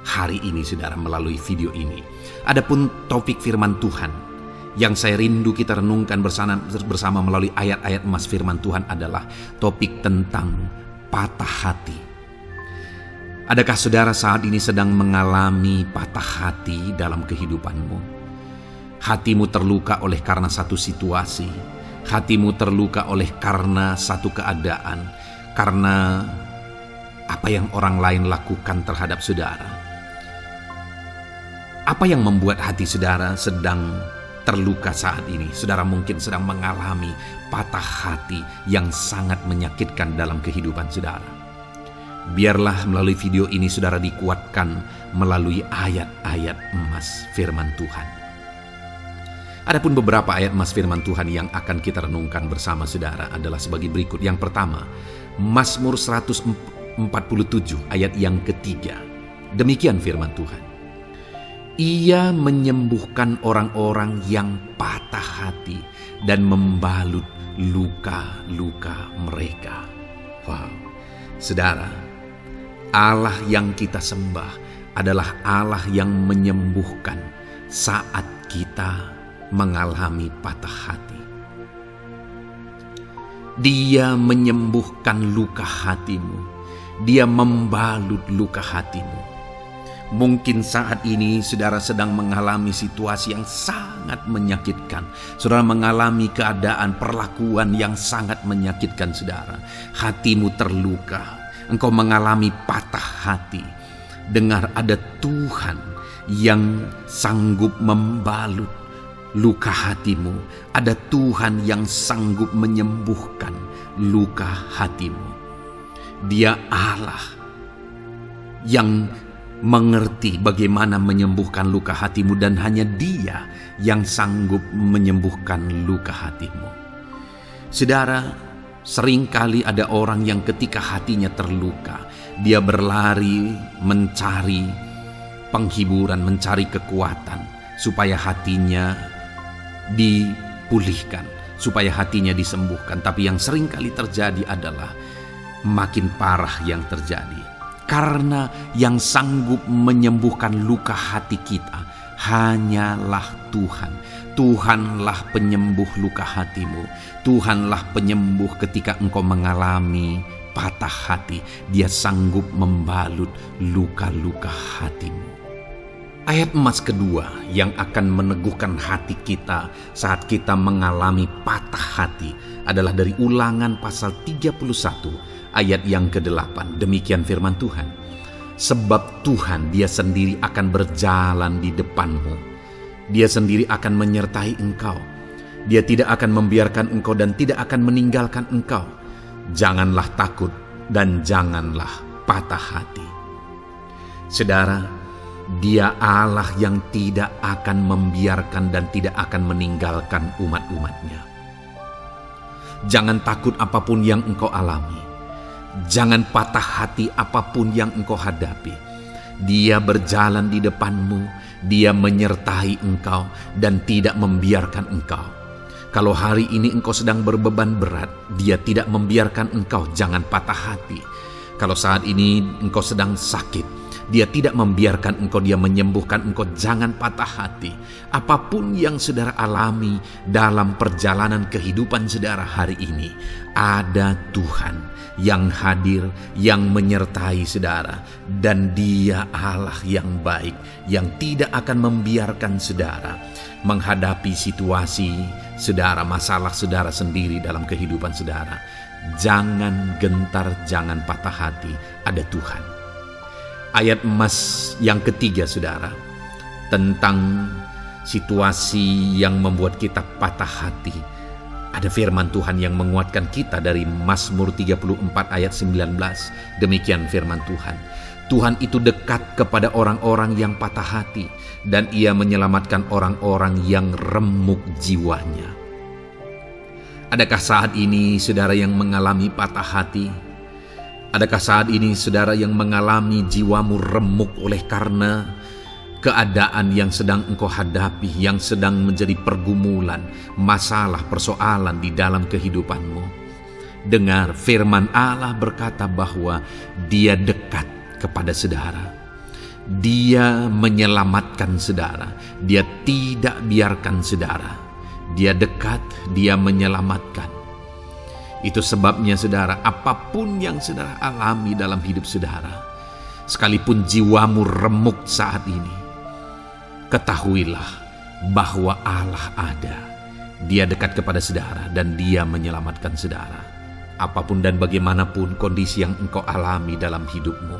hari ini saudara melalui video ini. Adapun topik firman Tuhan yang saya rindu kita renungkan bersama melalui ayat-ayat emas firman Tuhan adalah topik tentang patah hati. Adakah saudara saat ini sedang mengalami patah hati dalam kehidupanmu? Hatimu terluka oleh karena satu situasi, hatimu terluka oleh karena satu keadaan, karena apa yang orang lain lakukan terhadap saudara. Apa yang membuat hati saudara sedang terluka saat ini? Saudara mungkin sedang mengalami patah hati yang sangat menyakitkan dalam kehidupan saudara. Biarlah melalui video ini saudara dikuatkan melalui ayat-ayat emas firman Tuhan. Adapun beberapa ayat emas firman Tuhan yang akan kita renungkan bersama saudara adalah sebagai berikut. Yang pertama, Mazmur 147 ayat yang ketiga. Demikian firman Tuhan. Ia menyembuhkan orang-orang yang patah hati dan membalut luka-luka mereka. Wow, saudara, Allah yang kita sembah adalah Allah yang menyembuhkan saat kita mengalami patah hati. Dia menyembuhkan luka hatimu. Dia membalut luka hatimu. Mungkin saat ini saudara sedang mengalami situasi yang sangat menyakitkan. Saudara mengalami keadaan perlakuan yang sangat menyakitkan saudara. Hatimu terluka. Engkau mengalami patah hati. Dengar, ada Tuhan yang sanggup membalut luka hatimu. Ada Tuhan yang sanggup menyembuhkan luka hatimu. Dia Allah yang mengerti bagaimana menyembuhkan luka hatimu, dan hanya Dia yang sanggup menyembuhkan luka hatimu. Saudara, seringkali ada orang yang ketika hatinya terluka, dia berlari mencari penghiburan, mencari kekuatan supaya hatinya dipulihkan, supaya hatinya disembuhkan. Tapi yang seringkali terjadi adalah makin parah yang terjadi. Karena yang sanggup menyembuhkan luka hati kita hanyalah Tuhan. Tuhanlah penyembuh luka hatimu. Tuhanlah penyembuh ketika engkau mengalami patah hati. Dia sanggup membalut luka-luka hatimu. Ayat emas kedua yang akan meneguhkan hati kita saat kita mengalami patah hati adalah dari Ulangan pasal 31 ayat yang ke-8. Demikian firman Tuhan. Sebab Tuhan Dia sendiri akan berjalan di depanmu. Dia sendiri akan menyertai engkau. Dia tidak akan membiarkan engkau dan tidak akan meninggalkan engkau. Janganlah takut dan janganlah patah hati. Saudara, Dia Allah yang tidak akan membiarkan dan tidak akan meninggalkan umat-umatnya. Jangan takut apapun yang engkau alami. Jangan patah hati apapun yang engkau hadapi. Dia berjalan di depanmu. Dia menyertai engkau dan tidak membiarkan engkau. Kalau hari ini engkau sedang berbeban berat, Dia tidak membiarkan engkau. Jangan patah hati. Kalau saat ini engkau sedang sakit, Dia tidak membiarkan engkau. Dia menyembuhkan engkau. Jangan patah hati. Apapun yang saudara alami dalam perjalanan kehidupan saudara hari ini, ada Tuhan yang hadir, yang menyertai saudara, dan Dia Allah yang baik, yang tidak akan membiarkan saudara menghadapi situasi saudara, masalah saudara sendiri dalam kehidupan saudara. Jangan gentar, jangan patah hati, ada Tuhan. Ayat emas yang ketiga saudara, tentang situasi yang membuat kita patah hati. Ada firman Tuhan yang menguatkan kita dari Mazmur 34 ayat 19. Demikian firman Tuhan. Tuhan itu dekat kepada orang-orang yang patah hati, dan Ia menyelamatkan orang-orang yang remuk jiwanya. Adakah saat ini saudara yang mengalami patah hati? Adakah saat ini saudara yang mengalami jiwamu remuk oleh karena keadaan yang sedang engkau hadapi, yang sedang menjadi pergumulan, masalah, persoalan di dalam kehidupanmu? Dengar, firman Allah berkata bahwa Dia dekat kepada saudara. Dia menyelamatkan saudara. Dia tidak biarkan saudara. Dia dekat, Dia menyelamatkan. Itu sebabnya saudara, apapun yang saudara alami dalam hidup saudara, Sekalipun jiwamu remuk saat ini, ketahuilah bahwa Allah ada. Dia dekat kepada saudara dan Dia menyelamatkan saudara. Apapun dan bagaimanapun kondisi yang engkau alami dalam hidupmu,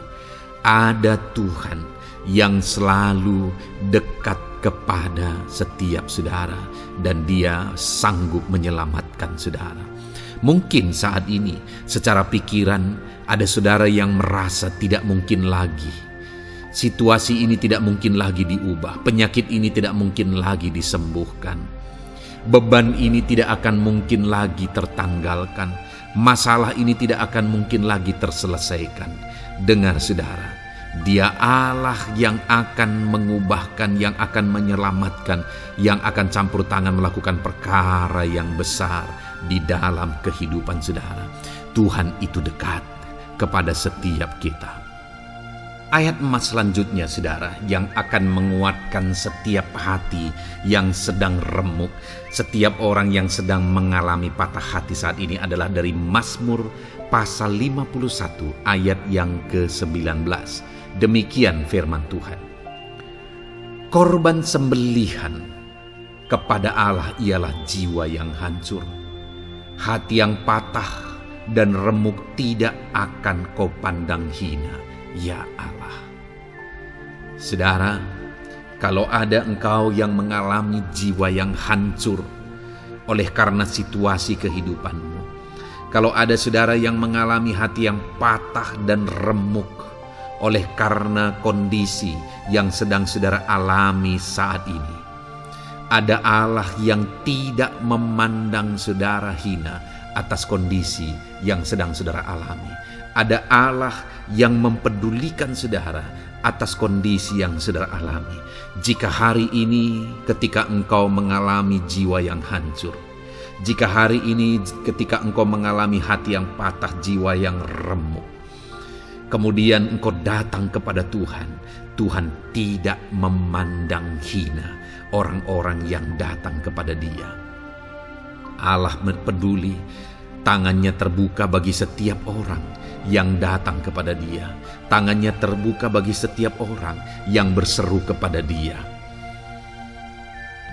ada Tuhan yang selalu dekat kepada setiap saudara dan Dia sanggup menyelamatkan saudara. Mungkin saat ini secara pikiran ada saudara yang merasa tidak mungkin lagi. Situasi ini tidak mungkin lagi diubah. Penyakit ini tidak mungkin lagi disembuhkan. Beban ini tidak akan mungkin lagi tertanggalkan. Masalah ini tidak akan mungkin lagi terselesaikan. Dengar saudara, Dia Allah yang akan mengubahkan, yang akan menyelamatkan, yang akan campur tangan melakukan perkara yang besar di dalam kehidupan saudara. Tuhan itu dekat kepada setiap kita. Ayat emas selanjutnya saudara, yang akan menguatkan setiap hati yang sedang remuk, setiap orang yang sedang mengalami patah hati saat ini adalah dari Mazmur pasal 51 ayat yang ke-19. Demikian firman Tuhan. Korban sembelihan kepada Allah ialah jiwa yang hancur. Hati yang patah dan remuk tidak akan kau pandang hina, ya Allah. Saudara, kalau ada engkau yang mengalami jiwa yang hancur oleh karena situasi kehidupanmu, kalau ada saudara yang mengalami hati yang patah dan remuk oleh karena kondisi yang sedang saudara alami saat ini, ada Allah yang tidak memandang saudara hina atas kondisi yang sedang saudara alami. Ada Allah yang mempedulikan saudara atas kondisi yang saudara alami. Jika hari ini ketika engkau mengalami jiwa yang hancur, jika hari ini ketika engkau mengalami hati yang patah, jiwa yang remuk, kemudian engkau datang kepada Tuhan, Tuhan tidak memandang hina orang-orang yang datang kepada Dia. Allah peduli, tangannya terbuka bagi setiap orang yang datang kepada Dia. Tangannya terbuka bagi setiap orang yang berseru kepada Dia.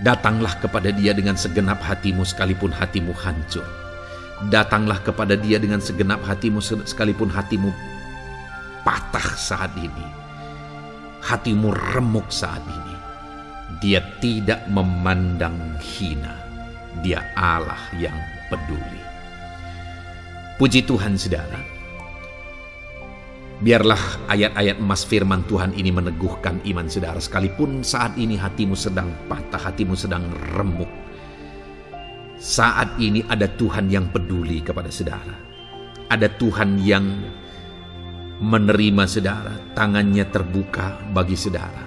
Datanglah kepada Dia dengan segenap hatimu sekalipun hatimu hancur. Datanglah kepada Dia dengan segenap hatimu sekalipun hatimu patah saat ini. Hatimu remuk saat ini. Dia tidak memandang hina. Dia Allah yang peduli. Puji Tuhan saudara. Biarlah ayat-ayat emas firman Tuhan ini meneguhkan iman saudara. Sekalipun saat ini hatimu sedang patah, hatimu sedang remuk, saat ini ada Tuhan yang peduli kepada saudara. Ada Tuhan yang menerima saudara, tangannya terbuka bagi saudara.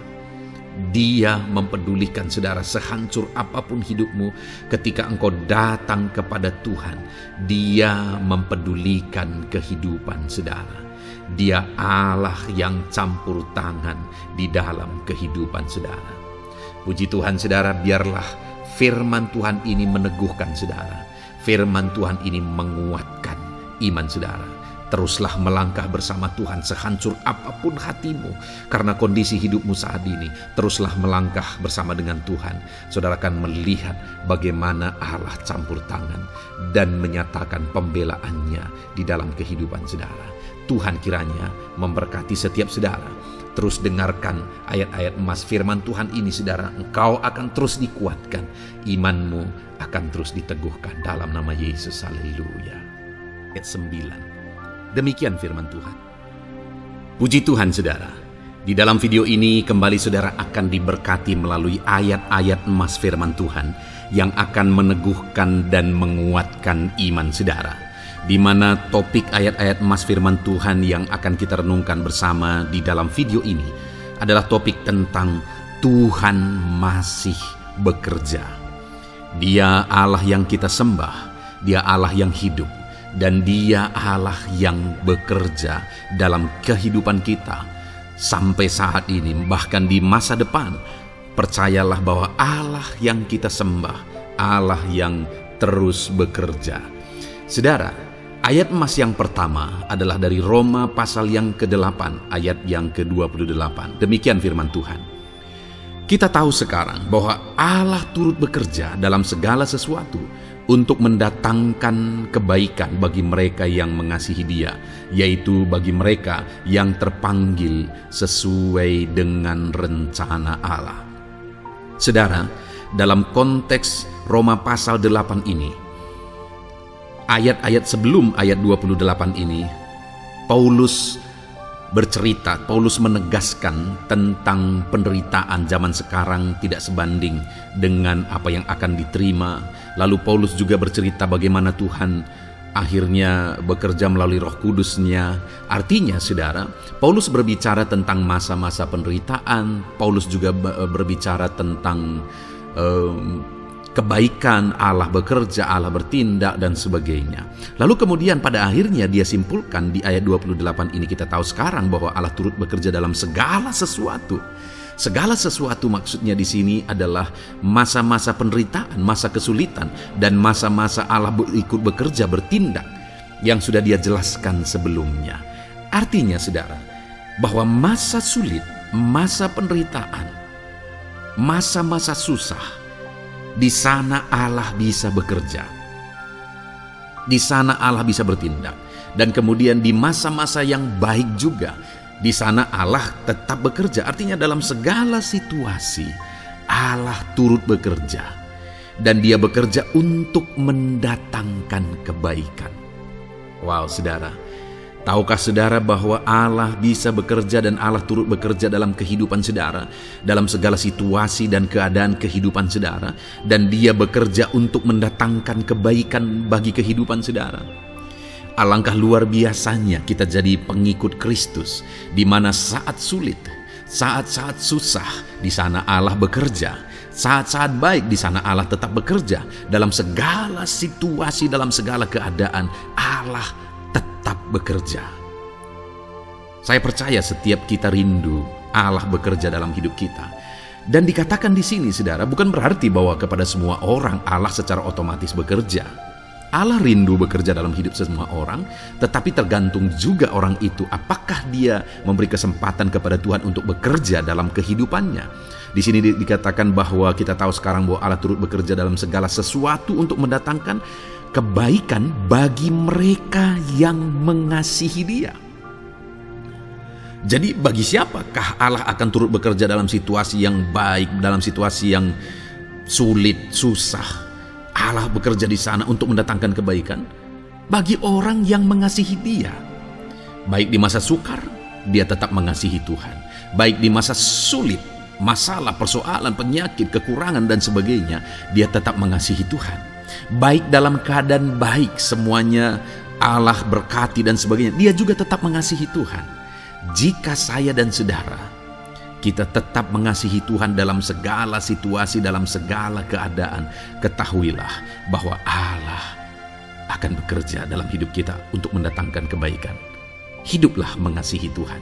Dia mempedulikan saudara sehancur apapun hidupmu. Ketika engkau datang kepada Tuhan, Dia mempedulikan kehidupan saudara. Dia Allah yang campur tangan di dalam kehidupan saudara. Puji Tuhan saudara, biarlah firman Tuhan ini meneguhkan saudara. Firman Tuhan ini menguatkan iman saudara. Teruslah melangkah bersama Tuhan sehancur apapun hatimu karena kondisi hidupmu saat ini. Teruslah melangkah bersama dengan Tuhan. Saudara akan melihat bagaimana Allah campur tangan dan menyatakan pembelaannya di dalam kehidupan saudara. Tuhan kiranya memberkati setiap saudara. Terus dengarkan ayat-ayat emas firman Tuhan ini saudara. Engkau akan terus dikuatkan. Imanmu akan terus diteguhkan dalam nama Yesus. Haleluya. Ayat 9. Demikian firman Tuhan. Puji Tuhan saudara. Di dalam video ini kembali saudara akan diberkati melalui ayat-ayat emas firman Tuhan yang akan meneguhkan dan menguatkan iman saudara. Di mana topik ayat-ayat emas firman Tuhan yang akan kita renungkan bersama di dalam video ini adalah topik tentang Tuhan masih bekerja. Dia Allah yang kita sembah, Dia Allah yang hidup, dan Dia Allah yang bekerja dalam kehidupan kita sampai saat ini, bahkan di masa depan. Percayalah bahwa Allah yang kita sembah, Allah yang terus bekerja. Saudara, Ayat emas yang pertama adalah dari Roma pasal yang ke-8, ayat yang ke-28. Demikian firman Tuhan. Kita tahu sekarang bahwa Allah turut bekerja dalam segala sesuatu untuk mendatangkan kebaikan bagi mereka yang mengasihi Dia, yaitu bagi mereka yang terpanggil sesuai dengan rencana Allah. Saudara, dalam konteks Roma pasal 8 ini, ayat-ayat sebelum ayat 28 ini, Paulus bercerita, Paulus menegaskan tentang penderitaan zaman sekarang tidak sebanding dengan apa yang akan diterima. Lalu Paulus juga bercerita bagaimana Tuhan akhirnya bekerja melalui Roh Kudus-Nya. Artinya, saudara, Paulus berbicara tentang masa-masa penderitaan. Paulus juga berbicara tentang kebaikan, Allah bekerja, Allah bertindak, dan sebagainya. Lalu kemudian pada akhirnya dia simpulkan di ayat 28 ini, kita tahu sekarang bahwa Allah turut bekerja dalam segala sesuatu. Segala sesuatu maksudnya di sini adalah masa-masa penderitaan, masa kesulitan, dan masa-masa Allah ikut bekerja, bertindak, yang sudah dia jelaskan sebelumnya. Artinya, saudara, bahwa masa sulit, masa penderitaan, masa-masa susah, di sana Allah bisa bekerja. Di sana Allah bisa bertindak. Dan kemudian di masa-masa yang baik juga, di sana Allah tetap bekerja. Artinya dalam segala situasi Allah turut bekerja. Dan Dia bekerja untuk mendatangkan kebaikan. Wow, saudara. Tahukah saudara bahwa Allah bisa bekerja dan Allah turut bekerja dalam kehidupan saudara, dalam segala situasi dan keadaan kehidupan saudara, dan Dia bekerja untuk mendatangkan kebaikan bagi kehidupan saudara? Alangkah luar biasanya kita jadi pengikut Kristus, di mana saat sulit, saat-saat susah, di sana Allah bekerja. Saat-saat baik, di sana Allah tetap bekerja. Dalam segala situasi, dalam segala keadaan, Allah tetap bekerja. Saya percaya setiap kita rindu Allah bekerja dalam hidup kita. Dan dikatakan di sini, saudara, bukan berarti bahwa kepada semua orang Allah secara otomatis bekerja. Allah rindu bekerja dalam hidup semua orang, tetapi tergantung juga orang itu apakah dia memberi kesempatan kepada Tuhan untuk bekerja dalam kehidupannya. Di sini dikatakan bahwa kita tahu sekarang bahwa Allah turut bekerja dalam segala sesuatu untuk mendatangkan kebaikan bagi mereka yang mengasihi Dia. Jadi bagi siapakah Allah akan turut bekerja dalam situasi yang baik, dalam situasi yang sulit, susah? Allah bekerja di sana untuk mendatangkan kebaikan bagi orang yang mengasihi Dia. Baik di masa sukar, dia tetap mengasihi Tuhan. Baik di masa sulit, masalah, persoalan, penyakit, kekurangan, dan sebagainya, dia tetap mengasihi Tuhan. Baik dalam keadaan baik, semuanya Allah berkati dan sebagainya, dia juga tetap mengasihi Tuhan. Jika saya dan saudara, kita tetap mengasihi Tuhan dalam segala situasi, dalam segala keadaan, ketahuilah bahwa Allah akan bekerja dalam hidup kita untuk mendatangkan kebaikan. Hiduplah mengasihi Tuhan.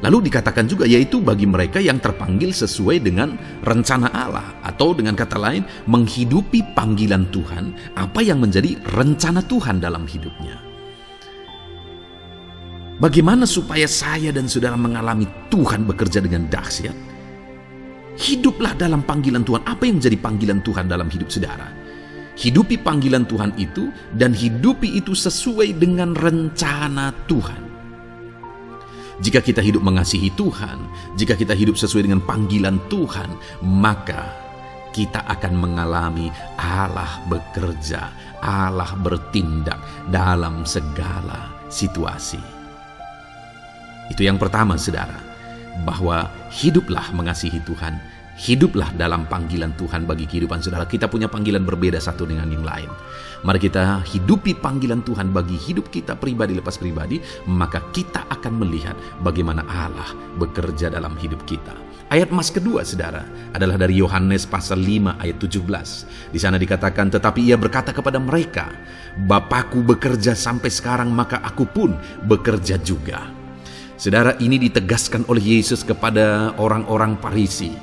Lalu dikatakan juga, yaitu bagi mereka yang terpanggil sesuai dengan rencana Allah, atau dengan kata lain, menghidupi panggilan Tuhan, apa yang menjadi rencana Tuhan dalam hidupnya. Bagaimana supaya saya dan saudara mengalami Tuhan bekerja dengan dahsyat? Hiduplah dalam panggilan Tuhan. Apa yang menjadi panggilan Tuhan dalam hidup saudara? Hidupi panggilan Tuhan itu, dan hidupi itu sesuai dengan rencana Tuhan. Jika kita hidup mengasihi Tuhan, jika kita hidup sesuai dengan panggilan Tuhan, maka kita akan mengalami Allah bekerja, Allah bertindak dalam segala situasi. Itu yang pertama, saudara, bahwa hiduplah mengasihi Tuhan, hiduplah dalam panggilan Tuhan bagi kehidupan saudara. Kita punya panggilan berbeda satu dengan yang lain. Mari kita hidupi panggilan Tuhan bagi hidup kita pribadi lepas pribadi, maka kita akan melihat bagaimana Allah bekerja dalam hidup kita. Ayat emas kedua, saudara, adalah dari Yohanes pasal 5 ayat 17. Di sana dikatakan, tetapi ia berkata kepada mereka, Bapakku bekerja sampai sekarang, maka aku pun bekerja juga. Saudara, ini ditegaskan oleh Yesus kepada orang-orang Farisi.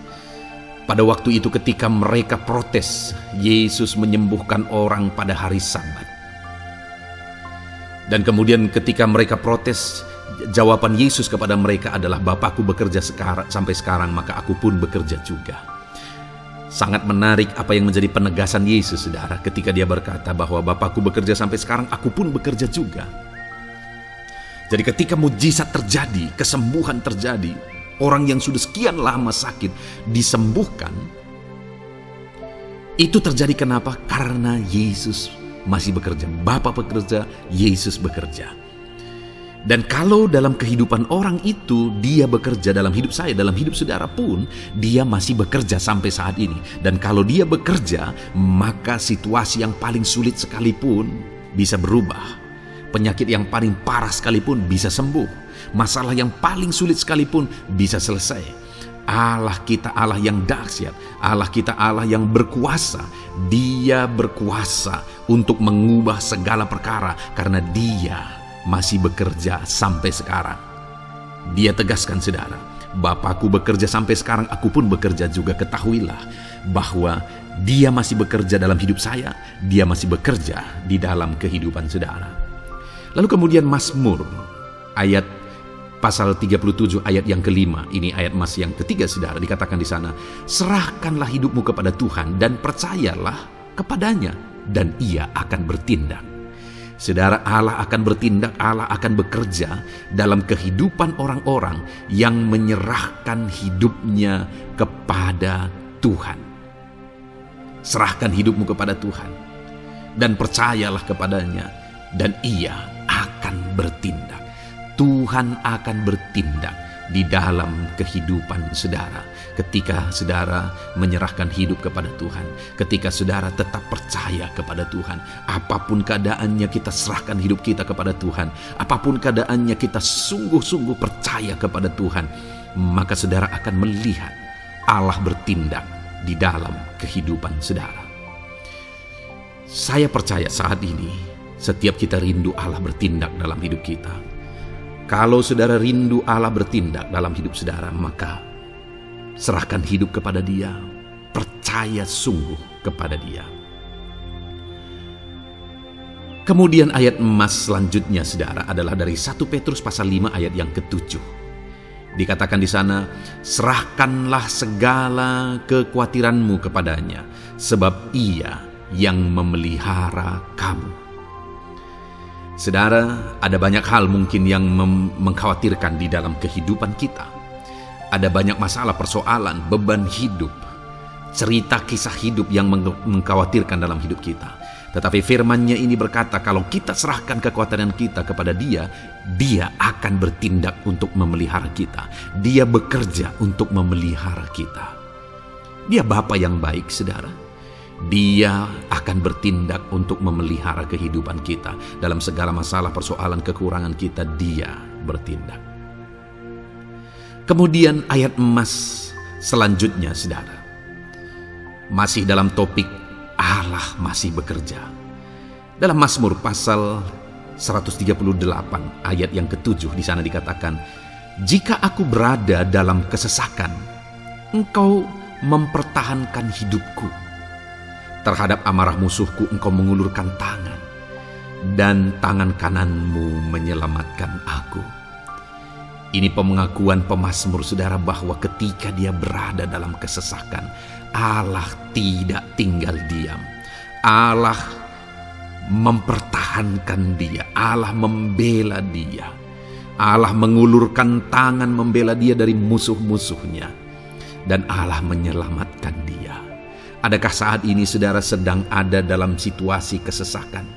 Pada waktu itu ketika mereka protes, Yesus menyembuhkan orang pada hari Sabat. Dan kemudian ketika mereka protes, jawaban Yesus kepada mereka adalah, Bapakku bekerja sampai sekarang, maka aku pun bekerja juga. Sangat menarik apa yang menjadi penegasan Yesus, saudara, ketika dia berkata bahwa Bapakku bekerja sampai sekarang, aku pun bekerja juga. Jadi ketika mujizat terjadi, kesembuhan terjadi, orang yang sudah sekian lama sakit disembuhkan, itu terjadi kenapa? Karena Yesus masih bekerja. Bapa bekerja, Yesus bekerja. Dan kalau dalam kehidupan orang itu dia bekerja, dalam hidup saya, dalam hidup saudara pun, dia masih bekerja sampai saat ini. Dan kalau dia bekerja, maka situasi yang paling sulit sekalipun bisa berubah. Penyakit yang paling parah sekalipun bisa sembuh. Masalah yang paling sulit sekalipun bisa selesai. Allah kita Allah yang dahsyat, Allah kita Allah yang berkuasa. Dia berkuasa untuk mengubah segala perkara karena Dia masih bekerja sampai sekarang. Dia tegaskan, saudara, Bapakku bekerja sampai sekarang, aku pun bekerja juga. Ketahuilah bahwa Dia masih bekerja dalam hidup saya, Dia masih bekerja di dalam kehidupan saudara. Lalu kemudian Mazmur ayat pasal 37 ayat yang kelima, ini ayat Mas yang ketiga, saudara, dikatakan di sana, serahkanlah hidupmu kepada Tuhan dan percayalah kepadanya, dan Ia akan bertindak. Saudara, Allah akan bertindak, Allah akan bekerja dalam kehidupan orang-orang yang menyerahkan hidupnya kepada Tuhan. Serahkan hidupmu kepada Tuhan dan percayalah kepadanya, dan Ia akan bertindak. Tuhan akan bertindak di dalam kehidupan saudara. Ketika saudara menyerahkan hidup kepada Tuhan, ketika saudara tetap percaya kepada Tuhan, apapun keadaannya kita serahkan hidup kita kepada Tuhan, apapun keadaannya kita sungguh-sungguh percaya kepada Tuhan, maka saudara akan melihat Allah bertindak di dalam kehidupan saudara. Saya percaya saat ini setiap kita rindu Allah bertindak dalam hidup kita. Kalau saudara rindu Allah bertindak dalam hidup saudara, maka serahkan hidup kepada Dia, percaya sungguh kepada Dia. Kemudian ayat emas selanjutnya, saudara, adalah dari 1 Petrus pasal 5 ayat yang ke-7. Dikatakan di sana, serahkanlah segala kekhawatiranmu kepadanya, sebab Ia yang memelihara kamu. Saudara, ada banyak hal mungkin yang mengkhawatirkan di dalam kehidupan kita. Ada banyak masalah, persoalan, beban hidup, cerita kisah hidup yang mengkhawatirkan dalam hidup kita. Tetapi firman-Nya ini berkata, kalau kita serahkan kekhawatiran kita kepada Dia, Dia akan bertindak untuk memelihara kita. Dia bekerja untuk memelihara kita. Dia Bapa yang baik, saudara. Dia akan bertindak untuk memelihara kehidupan kita. Dalam segala masalah, persoalan, kekurangan kita, Dia bertindak. Kemudian ayat emas selanjutnya, saudara, masih dalam topik Allah masih bekerja. Dalam Mazmur pasal 138 ayat yang ke-7, di sana dikatakan, jika aku berada dalam kesesakan, Engkau mempertahankan hidupku. Terhadap amarah musuhku Engkau mengulurkan tangan, dan tangan kananmu menyelamatkan aku. Ini pengakuan pemazmur, saudara, bahwa ketika dia berada dalam kesesakan, Allah tidak tinggal diam. Allah mempertahankan dia, Allah membela dia, Allah mengulurkan tangan membela dia dari musuh-musuhnya, dan Allah menyelamatkan dia. Adakah saat ini saudara sedang ada dalam situasi kesesakan?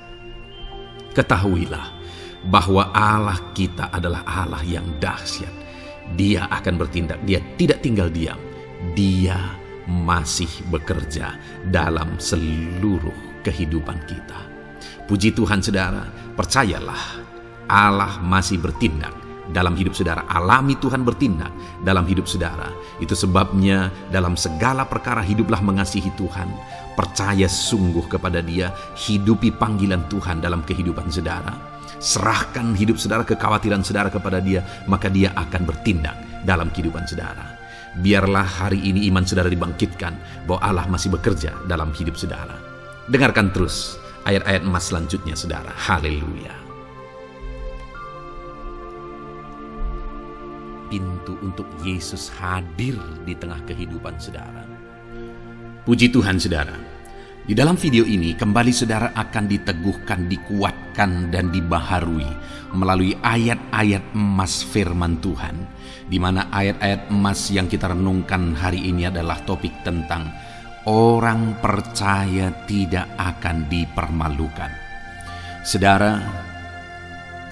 Ketahuilah bahwa Allah kita adalah Allah yang dahsyat. Dia akan bertindak, Dia tidak tinggal diam. Dia masih bekerja dalam seluruh kehidupan kita. Puji Tuhan, saudara, percayalah Allah masih bertindak dalam hidup saudara. Alami Tuhan bertindak dalam hidup saudara. Itu sebabnya dalam segala perkara hiduplah mengasihi Tuhan, percaya sungguh kepada Dia, hidupi panggilan Tuhan dalam kehidupan saudara. Serahkan hidup saudara, kekhawatiran saudara kepada Dia, maka Dia akan bertindak dalam kehidupan saudara. Biarlah hari ini iman saudara dibangkitkan bahwa Allah masih bekerja dalam hidup saudara. Dengarkan terus ayat-ayat emas selanjutnya, saudara. Haleluya. pintu untuk Yesus hadir di tengah kehidupan saudara. Puji Tuhan saudara, di dalam video ini kembali saudara akan diteguhkan, dikuatkan, dan dibaharui melalui ayat-ayat emas firman Tuhan, di mana ayat-ayat emas yang kita renungkan hari ini adalah topik tentang orang percaya tidak akan dipermalukan.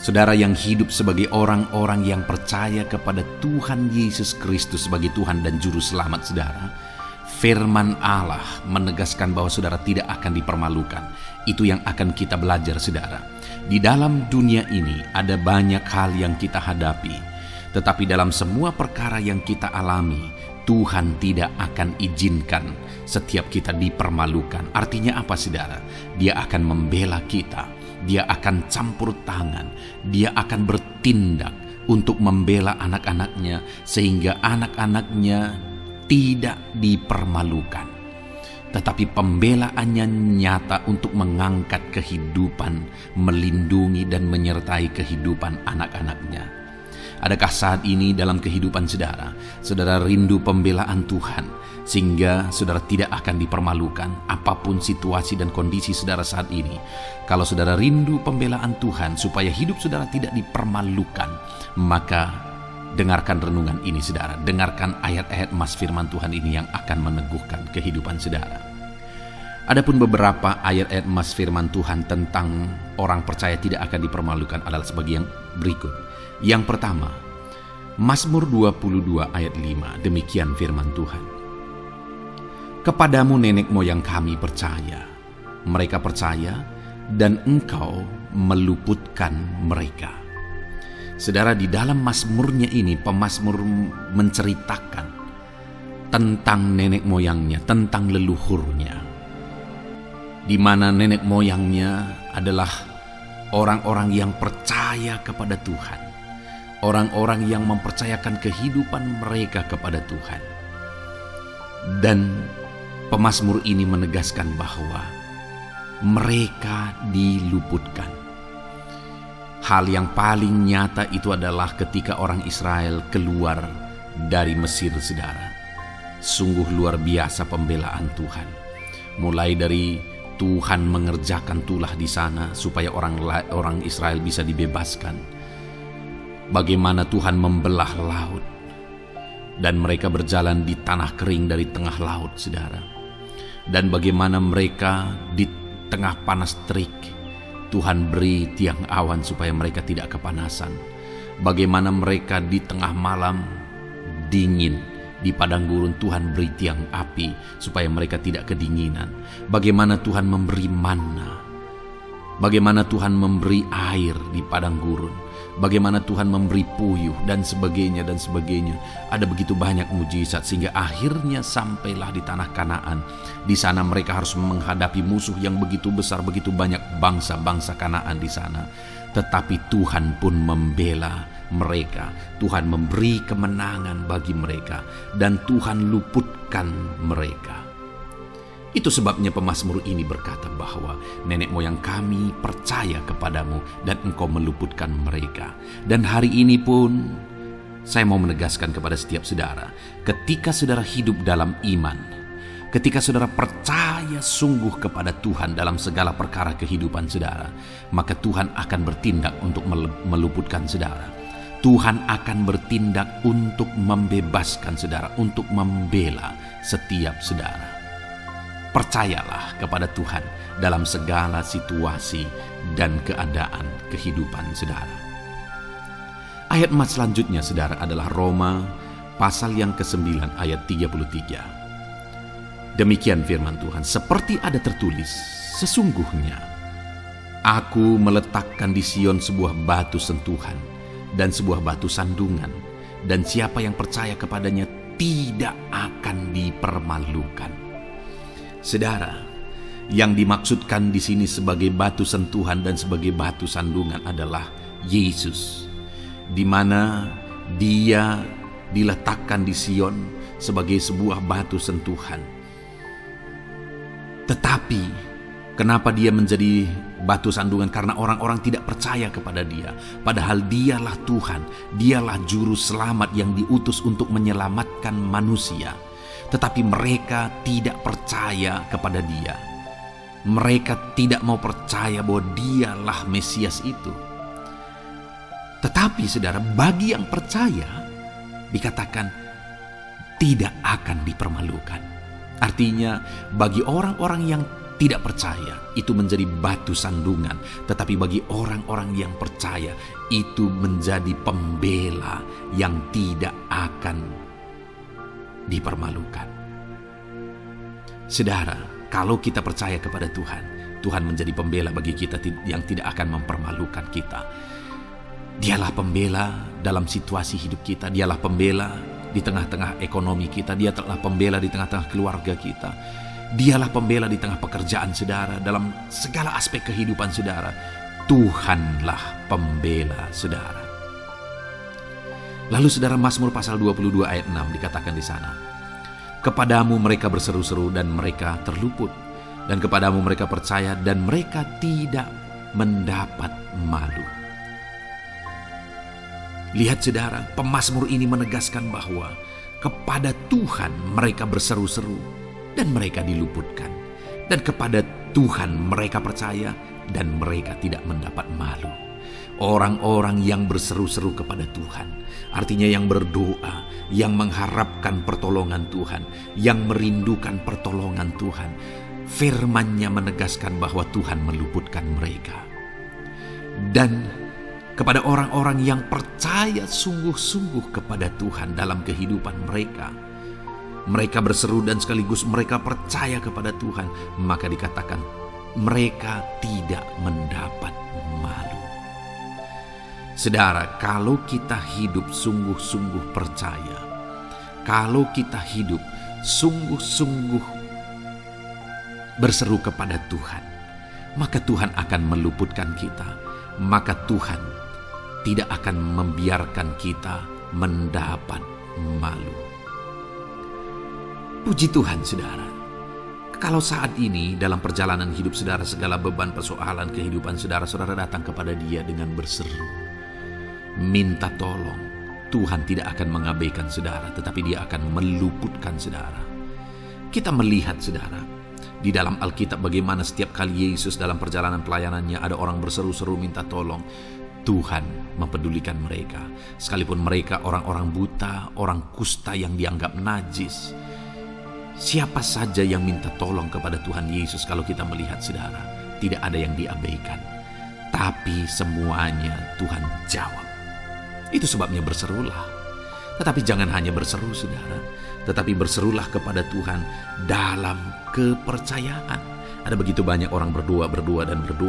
Saudara yang hidup sebagai orang-orang yang percaya kepada Tuhan Yesus Kristus sebagai Tuhan dan Juru Selamat saudara, firman Allah menegaskan bahwa saudara tidak akan dipermalukan. Itu yang akan kita belajar saudara. Di dalam dunia ini ada banyak hal yang kita hadapi, tetapi dalam semua perkara yang kita alami, Tuhan tidak akan izinkan setiap kita dipermalukan. Artinya apa saudara? Dia akan membela kita, dia akan campur tangan, dia akan bertindak untuk membela anak-anaknya sehingga anak-anaknya tidak dipermalukan. Tetapi pembelaannya nyata untuk mengangkat kehidupan, melindungi dan menyertai kehidupan anak-anaknya. Adakah saat ini dalam kehidupan saudara rindu pembelaan Tuhan sehingga saudara tidak akan dipermalukan apapun situasi dan kondisi saudara saat ini? Kalau saudara rindu pembelaan Tuhan supaya hidup saudara tidak dipermalukan, maka dengarkan renungan ini saudara, dengarkan ayat-ayat emas firman Tuhan ini yang akan meneguhkan kehidupan saudara. Adapun beberapa ayat-ayat emas firman Tuhan tentang orang percaya tidak akan dipermalukan adalah sebagai yang berikut. Yang pertama, Mazmur 22 ayat 5, demikian firman Tuhan. Kepadamu nenek moyang kami percaya, mereka percaya dan engkau meluputkan mereka. Saudara, di dalam mazmurnya ini pemazmur menceritakan tentang nenek moyangnya, tentang leluhurnya, di mana nenek moyangnya adalah orang-orang yang percaya kepada Tuhan, orang-orang yang mempercayakan kehidupan mereka kepada Tuhan. Dan pemazmur ini menegaskan bahwa mereka diluputkan. Hal yang paling nyata itu adalah ketika orang Israel keluar dari Mesir saudara. Sungguh luar biasa pembelaan Tuhan. Mulai dari Tuhan mengerjakan tulah di sana supaya orang Israel bisa dibebaskan. Bagaimana Tuhan membelah laut dan mereka berjalan di tanah kering dari tengah laut saudara. Dan bagaimana mereka di tengah panas terik Tuhan beri tiang awan supaya mereka tidak kepanasan. Bagaimana mereka di tengah malam dingin di padang gurun, Tuhan beri tiang api supaya mereka tidak kedinginan. Bagaimana Tuhan memberi manna, bagaimana Tuhan memberi air di padang gurun, bagaimana Tuhan memberi puyuh dan sebagainya dan sebagainya. Ada begitu banyak mujizat sehingga akhirnya sampailah di tanah Kanaan. Di sana mereka harus menghadapi musuh yang begitu besar, begitu banyak bangsa-bangsa Kanaan di sana. Tetapi Tuhan pun membela mereka. Tuhan memberi kemenangan bagi mereka dan Tuhan luputkan mereka. Itu sebabnya pemazmur ini berkata bahwa nenek moyang kami percaya kepadamu dan engkau meluputkan mereka. Dan hari ini pun saya mau menegaskan kepada setiap saudara, ketika saudara hidup dalam iman, ketika saudara percaya sungguh kepada Tuhan dalam segala perkara kehidupan saudara, maka Tuhan akan bertindak untuk meluputkan saudara. Tuhan akan bertindak untuk membebaskan saudara, untuk membela setiap saudara. Percayalah kepada Tuhan dalam segala situasi dan keadaan kehidupan saudara. Ayat emas selanjutnya saudara adalah Roma pasal yang ke-9 ayat 33. Demikian firman Tuhan, seperti ada tertulis, sesungguhnya aku meletakkan di Sion sebuah batu sentuhan dan sebuah batu sandungan, dan siapa yang percaya kepadanya tidak akan dipermalukan. Saudara, yang dimaksudkan di sini sebagai batu sentuhan dan sebagai batu sandungan adalah Yesus, di mana Dia diletakkan di Sion sebagai sebuah batu sentuhan. Tetapi Kenapa dia menjadi batu sandungan? Karena orang-orang tidak percaya kepada dia. Padahal dialah Tuhan, dialah juru selamat yang diutus untuk menyelamatkan manusia. Tetapi mereka tidak percaya kepada dia. Mereka tidak mau percaya bahwa dialah Mesias itu. Tetapi saudara, bagi yang percaya, dikatakan tidak akan dipermalukan. Artinya bagi orang-orang yang tidak percaya itu menjadi batu sandungan, tetapi bagi orang-orang yang percaya itu menjadi pembela yang tidak akan dipermalukan. Saudara, kalau kita percaya kepada Tuhan, Tuhan menjadi pembela bagi kita yang tidak akan mempermalukan kita. Dialah pembela dalam situasi hidup kita, dialah pembela di tengah-tengah ekonomi kita, dia telah pembela di tengah-tengah keluarga kita. Dialah pembela di tengah pekerjaan saudara, dalam segala aspek kehidupan saudara. Tuhanlah pembela saudara. Lalu saudara, Mazmur pasal 22 ayat 6 dikatakan di sana, kepadamu mereka berseru-seru dan mereka terluput, dan kepadamu mereka percaya dan mereka tidak mendapat malu. Lihat saudara, pemazmur ini menegaskan bahwa kepada Tuhan mereka berseru-seru dan mereka diluputkan. Dan kepada Tuhan mereka percaya dan mereka tidak mendapat malu. Orang-orang yang berseru-seru kepada Tuhan, artinya yang berdoa, yang mengharapkan pertolongan Tuhan, yang merindukan pertolongan Tuhan, firman-Nya menegaskan bahwa Tuhan meluputkan mereka. Dan kepada orang-orang yang percaya sungguh-sungguh kepada Tuhan dalam kehidupan mereka, mereka berseru dan sekaligus mereka percaya kepada Tuhan, maka dikatakan mereka tidak mendapat malu. Saudara, kalau kita hidup sungguh-sungguh percaya, kalau kita hidup sungguh-sungguh berseru kepada Tuhan, maka Tuhan akan meluputkan kita, maka Tuhan tidak akan membiarkan kita mendapat malu. Puji Tuhan saudara, kalau saat ini dalam perjalanan hidup saudara, segala beban persoalan kehidupan saudara, saudara datang kepada Dia dengan berseru, minta tolong, Tuhan tidak akan mengabaikan saudara, tetapi Dia akan meluputkan saudara. Kita melihat saudara, di dalam Alkitab bagaimana setiap kali Yesus dalam perjalanan pelayanannya ada orang berseru-seru minta tolong, Tuhan mempedulikan mereka. Sekalipun mereka orang-orang buta, orang kusta yang dianggap najis, siapa saja yang minta tolong kepada Tuhan Yesus, kalau kita melihat saudara, tidak ada yang diabaikan. Tapi semuanya Tuhan jawab. Itu sebabnya berserulah. Tetapi jangan hanya berseru saudara, tetapi berserulah kepada Tuhan dalam kepercayaan. Ada begitu banyak orang berdoa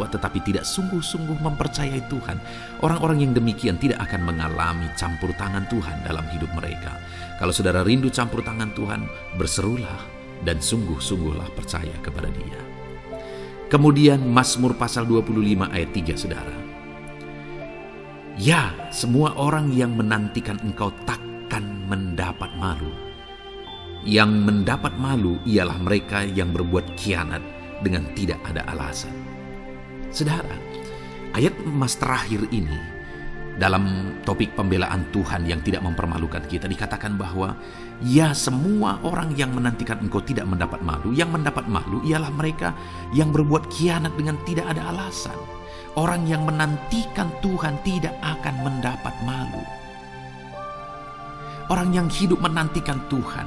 tetapi tidak sungguh-sungguh mempercayai Tuhan. Orang-orang yang demikian tidak akan mengalami campur tangan Tuhan dalam hidup mereka. Kalau saudara rindu campur tangan Tuhan, berserulah dan sungguh-sungguhlah percaya kepada Dia. Kemudian Mazmur pasal 25 ayat 3 saudara. Ya, semua orang yang menantikan Engkau takkan mendapat malu. Yang mendapat malu ialah mereka yang berbuat khianat dengan tidak ada alasan. Saudara, ayat emas terakhir ini dalam topik pembelaan Tuhan yang tidak mempermalukan kita, dikatakan bahwa ya, semua orang yang menantikan Engkau tidak mendapat malu. Yang mendapat malu ialah mereka yang berbuat khianat dengan tidak ada alasan. Orang yang menantikan Tuhan tidak akan mendapat malu. Orang yang hidup menantikan Tuhan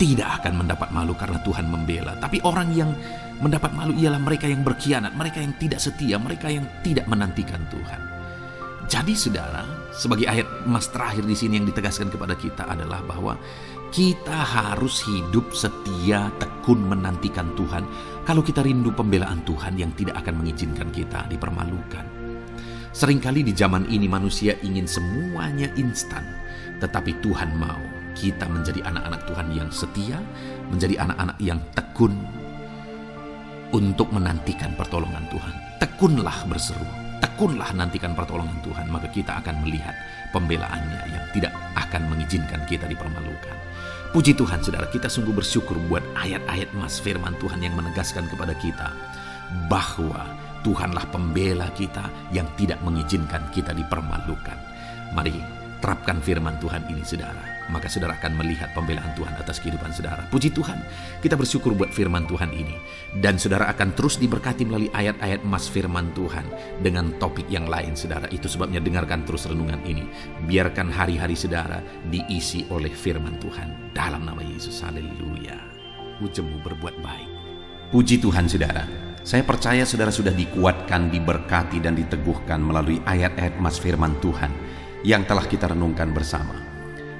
tidak akan mendapat malu karena Tuhan membela. Tapi orang yang mendapat malu ialah mereka yang berkhianat, mereka yang tidak setia, mereka yang tidak menantikan Tuhan. Jadi saudara, sebagai ayat emas terakhir di sini yang ditegaskan kepada kita adalah bahwa kita harus hidup setia, tekun menantikan Tuhan. Kalau kita rindu pembelaan Tuhan yang tidak akan mengizinkan kita dipermalukan. Seringkali di zaman ini manusia ingin semuanya instan, tetapi Tuhan mau kita menjadi anak-anak Tuhan yang setia, menjadi anak-anak yang tekun untuk menantikan pertolongan Tuhan. Tekunlah berseru, tekunlah nantikan pertolongan Tuhan, maka kita akan melihat pembelaannya yang tidak akan mengizinkan kita dipermalukan. Puji Tuhan saudara, kita sungguh bersyukur buat ayat-ayat emas firman Tuhan yang menegaskan kepada kita bahwa Tuhanlah pembela kita yang tidak mengizinkan kita dipermalukan. Mari terapkan firman Tuhan ini saudara, maka saudara akan melihat pembelaan Tuhan atas kehidupan saudara. Puji Tuhan, kita bersyukur buat firman Tuhan ini. Dan saudara akan terus diberkati melalui ayat-ayat emas firman Tuhan dengan topik yang lain saudara. Itu sebabnya dengarkan terus renungan ini. Biarkan hari-hari saudara diisi oleh firman Tuhan. Dalam nama Yesus, haleluya. Ujungmu berbuat baik. Puji Tuhan saudara. Saya percaya saudara sudah dikuatkan, diberkati dan diteguhkan melalui ayat-ayat emas firman Tuhan yang telah kita renungkan bersama.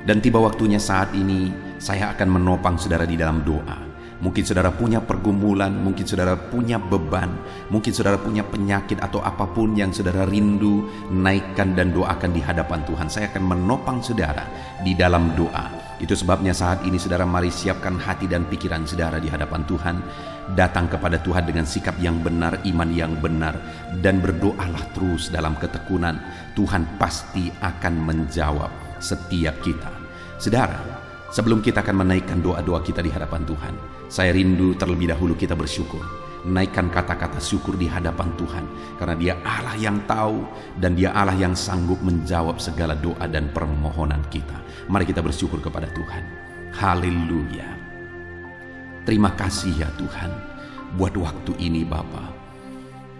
Dan tiba waktunya saat ini saya akan menopang saudara di dalam doa. Mungkin saudara punya pergumulan, mungkin saudara punya beban, mungkin saudara punya penyakit atau apapun yang saudara rindu, naikkan dan doakan di hadapan Tuhan. Saya akan menopang saudara di dalam doa. Itu sebabnya saat ini saudara mari siapkan hati dan pikiran saudara di hadapan Tuhan. Datang kepada Tuhan dengan sikap yang benar, iman yang benar, dan berdoalah terus dalam ketekunan. Tuhan pasti akan menjawab setiap kita. Saudara, sebelum kita akan menaikkan doa-doa kita di hadapan Tuhan, saya rindu terlebih dahulu kita bersyukur. Naikkan kata-kata syukur di hadapan Tuhan, karena Dia Allah yang tahu dan Dia Allah yang sanggup menjawab segala doa dan permohonan kita. Mari kita bersyukur kepada Tuhan. Haleluya. Terima kasih ya Tuhan buat waktu ini Bapa.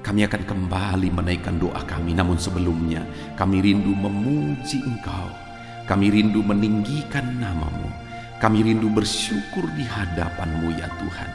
Kami akan kembali menaikkan doa kami, namun sebelumnya kami rindu memuji Engkau. Kami rindu meninggikan nama-Mu. Kami rindu bersyukur di hadapan-Mu ya Tuhan.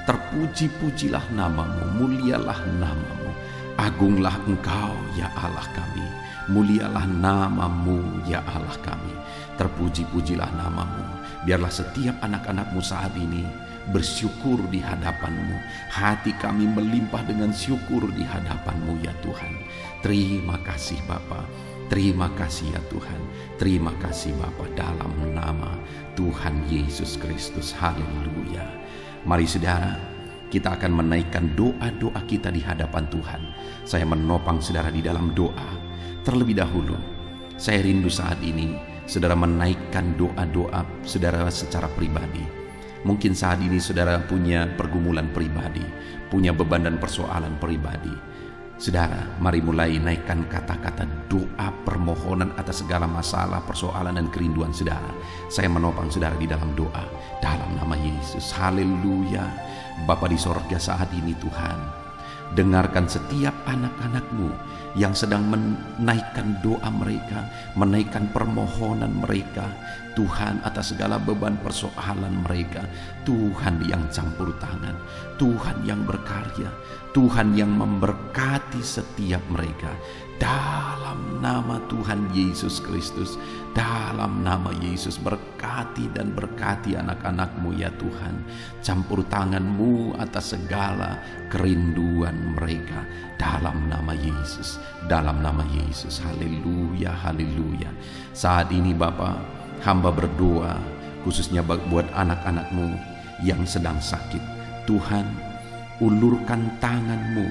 Terpuji-pujilah nama-Mu, mulialah nama-Mu. Agunglah Engkau ya Allah kami. Mulialah nama-Mu ya Allah kami. Terpuji-pujilah nama-Mu. Biarlah setiap anak-anak-Mu saat ini bersyukur di hadapan-Mu. Hati kami melimpah dengan syukur di hadapan-Mu ya Tuhan. Terima kasih Bapa. Terima kasih ya Tuhan. Terima kasih Bapa, dalam nama Tuhan Yesus Kristus. Haleluya. Mari saudara, kita akan menaikkan doa-doa kita di hadapan Tuhan. Saya menopang saudara di dalam doa. Terlebih dahulu, saya rindu saat ini saudara menaikkan doa-doa saudara secara pribadi. Mungkin saat ini saudara punya pergumulan pribadi, punya beban dan persoalan pribadi. Saudara, mari mulai naikkan kata-kata doa permohonan atas segala masalah, persoalan dan kerinduan saudara. Saya menopang saudara di dalam doa dalam nama Yesus. Haleluya. Bapa di sorga, saat ini Tuhan, dengarkan setiap anak-anak-Mu yang sedang menaikkan doa mereka, menaikkan permohonan mereka. Tuhan, atas segala beban persoalan mereka, Tuhan yang campur tangan, Tuhan yang berkarya, Tuhan yang memberkati setiap mereka. Dalam nama Tuhan Yesus Kristus, dalam nama Yesus, berkati dan berkati anak-anak-Mu ya Tuhan. Campur tangan-Mu atas segala kerinduan mereka. Dalam nama Yesus, dalam nama Yesus. Haleluya, haleluya. Saat ini Bapa, hamba berdoa khususnya buat anak-anak-Mu yang sedang sakit. Tuhan, ulurkan tangan-Mu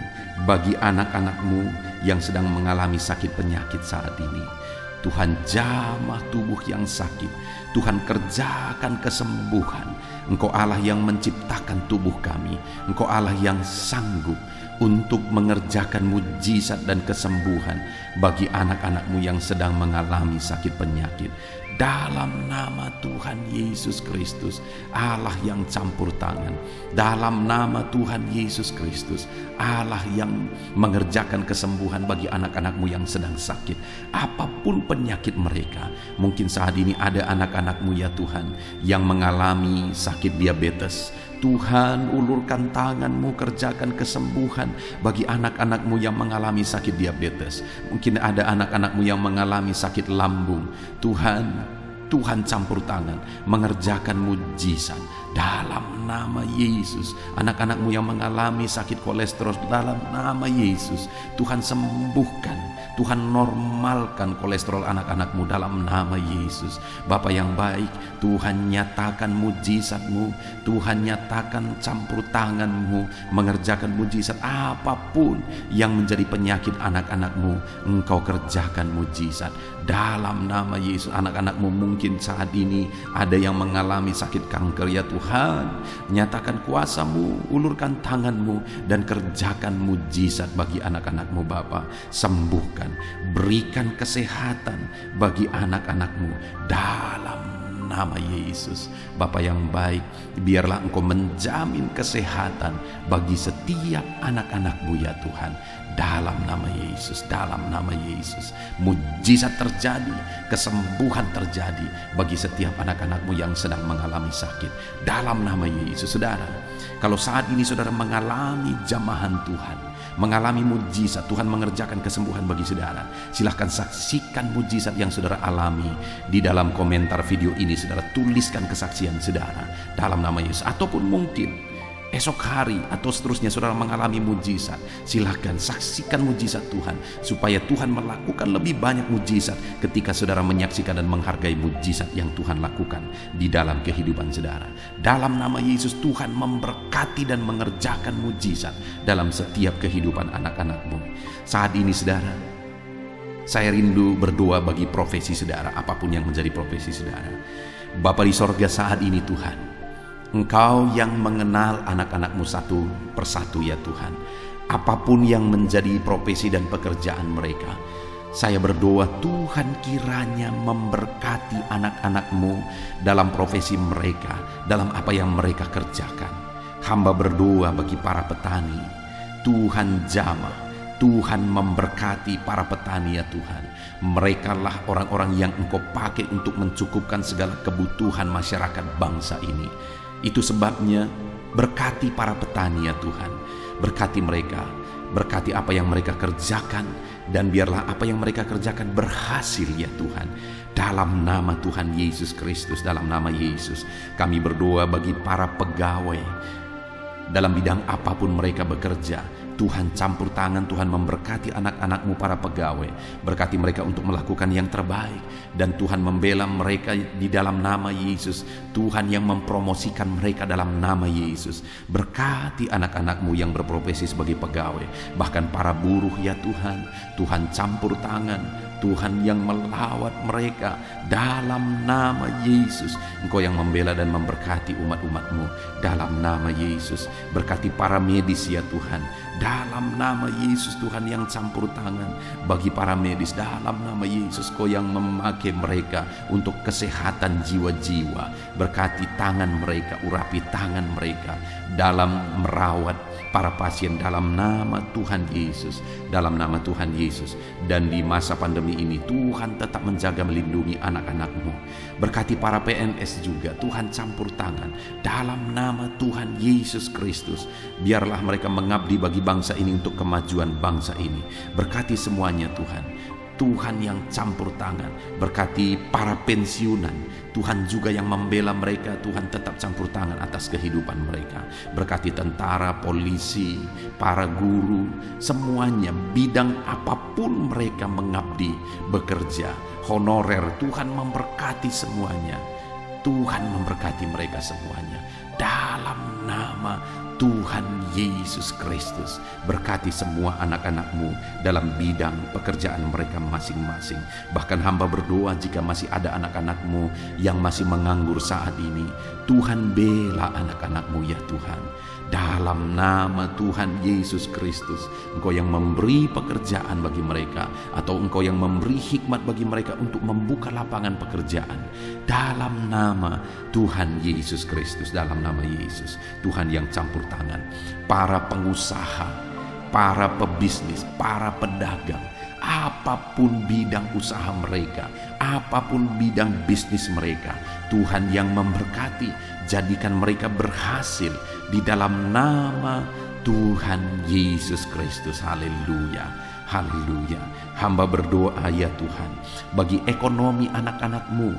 bagi anak-anak-Mu yang sedang mengalami sakit penyakit saat ini. Tuhan, jamah tubuh yang sakit. Tuhan, kerjakan kesembuhan. Engkau Allah yang menciptakan tubuh kami. Engkau Allah yang sanggup untuk mengerjakan mujizat dan kesembuhan bagi anak-anak-Mu yang sedang mengalami sakit penyakit. Dalam nama Tuhan Yesus Kristus, Allah yang campur tangan. Dalam nama Tuhan Yesus Kristus, Allah yang mengerjakan kesembuhan bagi anak-anak-Mu yang sedang sakit. Apapun penyakit mereka, mungkin saat ini ada anak-anak-Mu ya Tuhan yang mengalami sakit diabetes. Tuhan, ulurkan tangan-Mu, kerjakan kesembuhan bagi anak-anak-Mu yang mengalami sakit diabetes. Mungkin ada anak-anak-Mu yang mengalami sakit lambung. Tuhan, Tuhan campur tangan, mengerjakan mujizat dalam nama Yesus. Anak-anakmu yang mengalami sakit kolesterol, dalam nama Yesus, Tuhan sembuhkan. Tuhan normalkan kolesterol anak-anakmu dalam nama Yesus. Bapa yang baik, Tuhan nyatakan mujizat-Mu, Tuhan nyatakan campur tangan-Mu, mengerjakan mujizat apapun yang menjadi penyakit anak-anakmu. Engkau kerjakan mujizat dalam nama Yesus. Anak-anakmu mungkin saat ini ada yang mengalami sakit kanker, ya Tuhan, nyatakan kuasa-Mu, ulurkan tangan-Mu dan kerjakan mujizat bagi anak-anakmu Bapa. Sembuhkan, berikan kesehatan bagi anak-anakmu dalam nama Yesus. Bapa yang baik, biarlah Engkau menjamin kesehatan bagi setiap anak-anakmu ya Tuhan, dalam nama Yesus, dalam nama Yesus. Mujizat terjadi, kesembuhan terjadi bagi setiap anak-anakmu yang sedang mengalami sakit, dalam nama Yesus. Saudara, kalau saat ini saudara mengalami jamahan Tuhan, mengalami mujizat, Tuhan mengerjakan kesembuhan bagi saudara, silahkan saksikan mujizat yang saudara alami di dalam komentar video ini. Saudara tuliskan kesaksian saudara dalam nama Yesus. Ataupun mungkin esok hari atau seterusnya saudara mengalami mujizat, silahkan saksikan mujizat Tuhan, supaya Tuhan melakukan lebih banyak mujizat ketika saudara menyaksikan dan menghargai mujizat yang Tuhan lakukan di dalam kehidupan saudara. Dalam nama Yesus, Tuhan memberkati dan mengerjakan mujizat dalam setiap kehidupan anak-anakmu. Saat ini saudara, saya rindu berdoa bagi profesi saudara, apapun yang menjadi profesi saudara. Bapa di sorga, saat ini Tuhan, Engkau yang mengenal anak-anakmu satu persatu ya Tuhan. Apapun yang menjadi profesi dan pekerjaan mereka, saya berdoa Tuhan kiranya memberkati anak-anakmu dalam profesi mereka, dalam apa yang mereka kerjakan. Hamba berdoa bagi para petani, Tuhan jamah, Tuhan memberkati para petani ya Tuhan. Mereka lah orang-orang yang Engkau pakai untuk mencukupkan segala kebutuhan masyarakat bangsa ini. Itu sebabnya berkati para petani ya Tuhan. Berkati mereka, berkati apa yang mereka kerjakan, dan biarlah apa yang mereka kerjakan berhasil ya Tuhan. Dalam nama Tuhan Yesus Kristus, dalam nama Yesus, kami berdoa bagi para pegawai dalam bidang apapun mereka bekerja. Tuhan campur tangan, Tuhan memberkati anak-anakmu para pegawai. Berkati mereka untuk melakukan yang terbaik, dan Tuhan membela mereka di dalam nama Yesus. Tuhan yang mempromosikan mereka dalam nama Yesus. Berkati anak-anakmu yang berprofesi sebagai pegawai, bahkan para buruh ya Tuhan. Tuhan campur tangan, Tuhan yang melawat mereka dalam nama Yesus. Engkau yang membela dan memberkati umat-umatmu dalam nama Yesus. Berkati para medis ya Tuhan, dalam nama Yesus. Tuhan yang campur tangan bagi para medis dalam nama Yesus. Kau yang memakai mereka untuk kesehatan jiwa-jiwa. Berkati tangan mereka, urapi tangan mereka dalam merawat para pasien dalam nama Tuhan Yesus, dalam nama Tuhan Yesus. Dan di masa pandemi ini Tuhan tetap menjaga, melindungi anak-anakmu. Berkati para PNS juga, Tuhan campur tangan dalam nama Tuhan Yesus Kristus. Biarlah mereka mengabdi bagi bangsa ini untuk kemajuan bangsa ini. Berkati semuanya Tuhan. Tuhan yang campur tangan. Berkati para pensiunan, Tuhan juga yang membela mereka. Tuhan tetap campur tangan atas kehidupan mereka. Berkati tentara, polisi, para guru, semuanya, bidang apapun mereka mengabdi, bekerja, honorer, Tuhan memberkati semuanya. Tuhan memberkati mereka semuanya dalam nama Tuhan Yesus Kristus. Berkati semua anak-anakmu dalam bidang pekerjaan mereka masing-masing. Bahkan hamba berdoa jika masih ada anak-anakmu yang masih menganggur saat ini, Tuhan bela anak-anakmu ya Tuhan. Dalam nama Tuhan Yesus Kristus, Engkau yang memberi pekerjaan bagi mereka, atau Engkau yang memberi hikmat bagi mereka untuk membuka lapangan pekerjaan. Dalam nama Tuhan Yesus Kristus, dalam nama Yesus, Tuhan yang campur tangan. Para pengusaha, para pebisnis, para pedagang, apapun bidang usaha mereka, apapun bidang bisnis mereka, Tuhan yang memberkati, jadikan mereka berhasil di dalam nama Tuhan Yesus Kristus. Haleluya. Haleluya. Hamba berdoa ya Tuhan, bagi ekonomi anak-anak-Mu,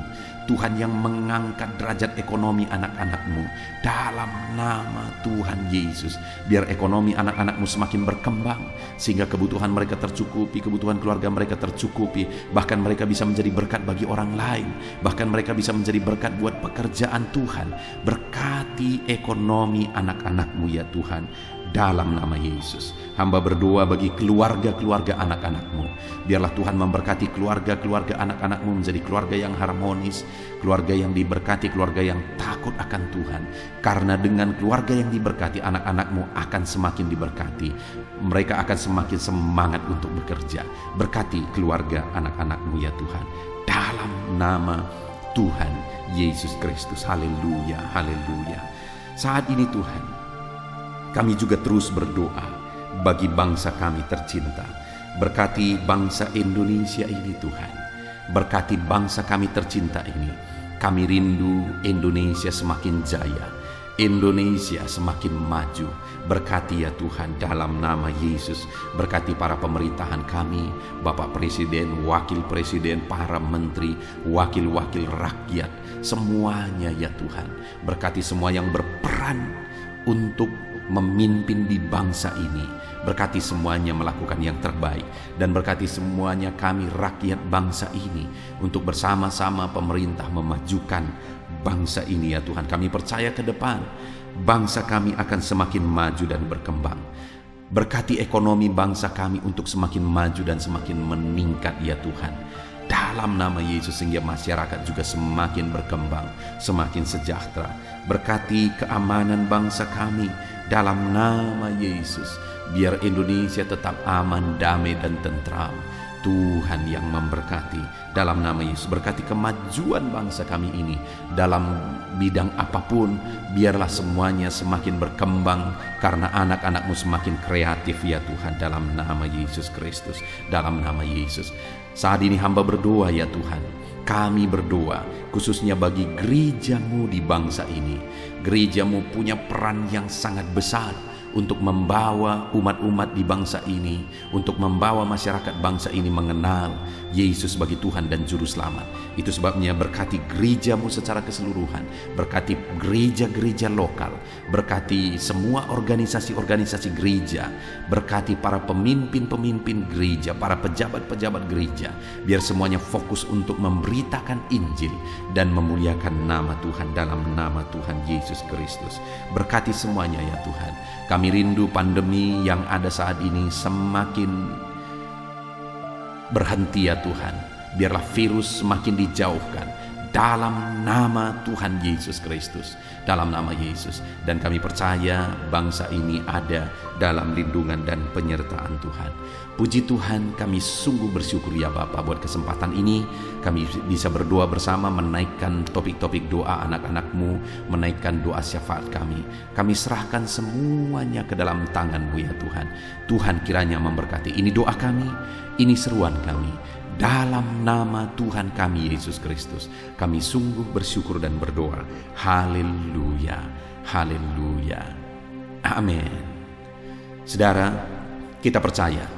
Tuhan, yang mengangkat derajat ekonomi anak-anak-Mu dalam nama Tuhan Yesus. Biar ekonomi anak-anak-Mu semakin berkembang, sehingga kebutuhan mereka tercukupi, kebutuhan keluarga mereka tercukupi, bahkan mereka bisa menjadi berkat bagi orang lain, bahkan mereka bisa menjadi berkat buat pekerjaan Tuhan. Berkati ekonomi anak-anak-Mu ya Tuhan, dalam nama Yesus. Hamba berdoa bagi keluarga-keluarga anak-anak-Mu. Biarlah Tuhan memberkati keluarga-keluarga anak-anak-Mu menjadi keluarga yang harmonis, keluarga yang diberkati, keluarga yang takut akan Tuhan. Karena dengan keluarga yang diberkati, anak-anak-Mu akan semakin diberkati. Mereka akan semakin semangat untuk bekerja. Berkati keluarga anak-anak-Mu ya Tuhan, dalam nama Tuhan Yesus Kristus. Haleluya, haleluya. Saat ini Tuhan, kami juga terus berdoa bagi bangsa kami tercinta. Berkati bangsa Indonesia ini Tuhan. Berkati bangsa kami tercinta ini. Kami rindu Indonesia semakin jaya, Indonesia semakin maju. Berkati ya Tuhan, dalam nama Yesus. Berkati para pemerintahan kami, Bapak Presiden, Wakil Presiden, para menteri, wakil-wakil rakyat, semuanya ya Tuhan. Berkati semua yang berperan untuk memimpin di bangsa ini. Berkati semuanya melakukan yang terbaik, dan berkati semuanya kami rakyat bangsa ini untuk bersama-sama pemerintah memajukan bangsa ini ya Tuhan. Kami percaya ke depan bangsa kami akan semakin maju dan berkembang. Berkati ekonomi bangsa kami untuk semakin maju dan semakin meningkat ya Tuhan, dalam nama Yesus, sehingga masyarakat juga semakin berkembang, semakin sejahtera. Berkati keamanan bangsa kami dalam nama Yesus, biar Indonesia tetap aman, damai dan tentram. Tuhan yang memberkati dalam nama Yesus. Berkati kemajuan bangsa kami ini dalam bidang apapun, biarlah semuanya semakin berkembang karena anak-anak-Mu semakin kreatif ya Tuhan, dalam nama Yesus Kristus, dalam nama Yesus. Saat ini hamba berdoa ya Tuhan, kami berdoa khususnya bagi gereja-Mu di bangsa ini. Gereja-Mu punya peran yang sangat besar untuk membawa umat-umat di bangsa ini, untuk membawa masyarakat bangsa ini mengenal Yesus sebagai Tuhan dan Juru Selamat. Itu sebabnya berkati gereja-Mu secara keseluruhan, berkati gereja-gereja lokal, berkati semua organisasi-organisasi gereja, berkati para pemimpin-pemimpin gereja, para pejabat-pejabat gereja, biar semuanya fokus untuk memberitakan Injil dan memuliakan nama Tuhan, dalam nama Tuhan Yesus Kristus. Berkati semuanya ya Tuhan. Kami rindu pandemi yang ada saat ini semakin berhenti ya Tuhan. Biarlah virus semakin dijauhkan dalam nama Tuhan Yesus Kristus, dalam nama Yesus. Dan kami percaya bangsa ini ada dalam lindungan dan penyertaan Tuhan. Puji Tuhan, kami sungguh bersyukur ya Bapa buat kesempatan ini. Kami bisa berdoa bersama, menaikkan topik-topik doa anak-anak-Mu, menaikkan doa syafaat kami. Kami serahkan semuanya ke dalam tangan-Mu ya Tuhan. Tuhan kiranya memberkati. Ini doa kami, ini seruan kami, dalam nama Tuhan kami Yesus Kristus. Kami sungguh bersyukur dan berdoa. Haleluya, haleluya, amin. Saudara, kita percaya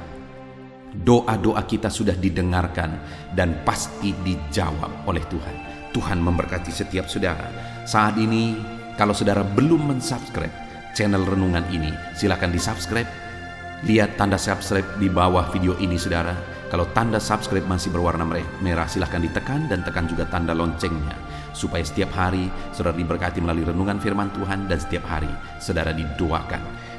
doa-doa kita sudah didengarkan dan pasti dijawab oleh Tuhan. Tuhan memberkati setiap saudara. Saat ini, kalau saudara belum mensubscribe channel renungan ini, silakan di-subscribe. Lihat tanda subscribe di bawah video ini saudara. Kalau tanda subscribe masih berwarna merah, silahkan ditekan, dan tekan juga tanda loncengnya, supaya setiap hari saudara diberkati melalui renungan firman Tuhan, dan setiap hari saudara didoakan.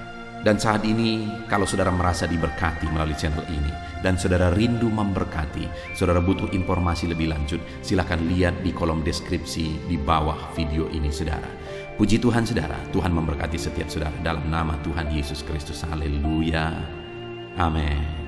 Dan saat ini, kalau saudara merasa diberkati melalui channel ini, dan saudara rindu memberkati, saudara butuh informasi lebih lanjut, silakan lihat di kolom deskripsi di bawah video ini saudara. Puji Tuhan saudara, Tuhan memberkati setiap saudara dalam nama Tuhan Yesus Kristus. Haleluya, amin.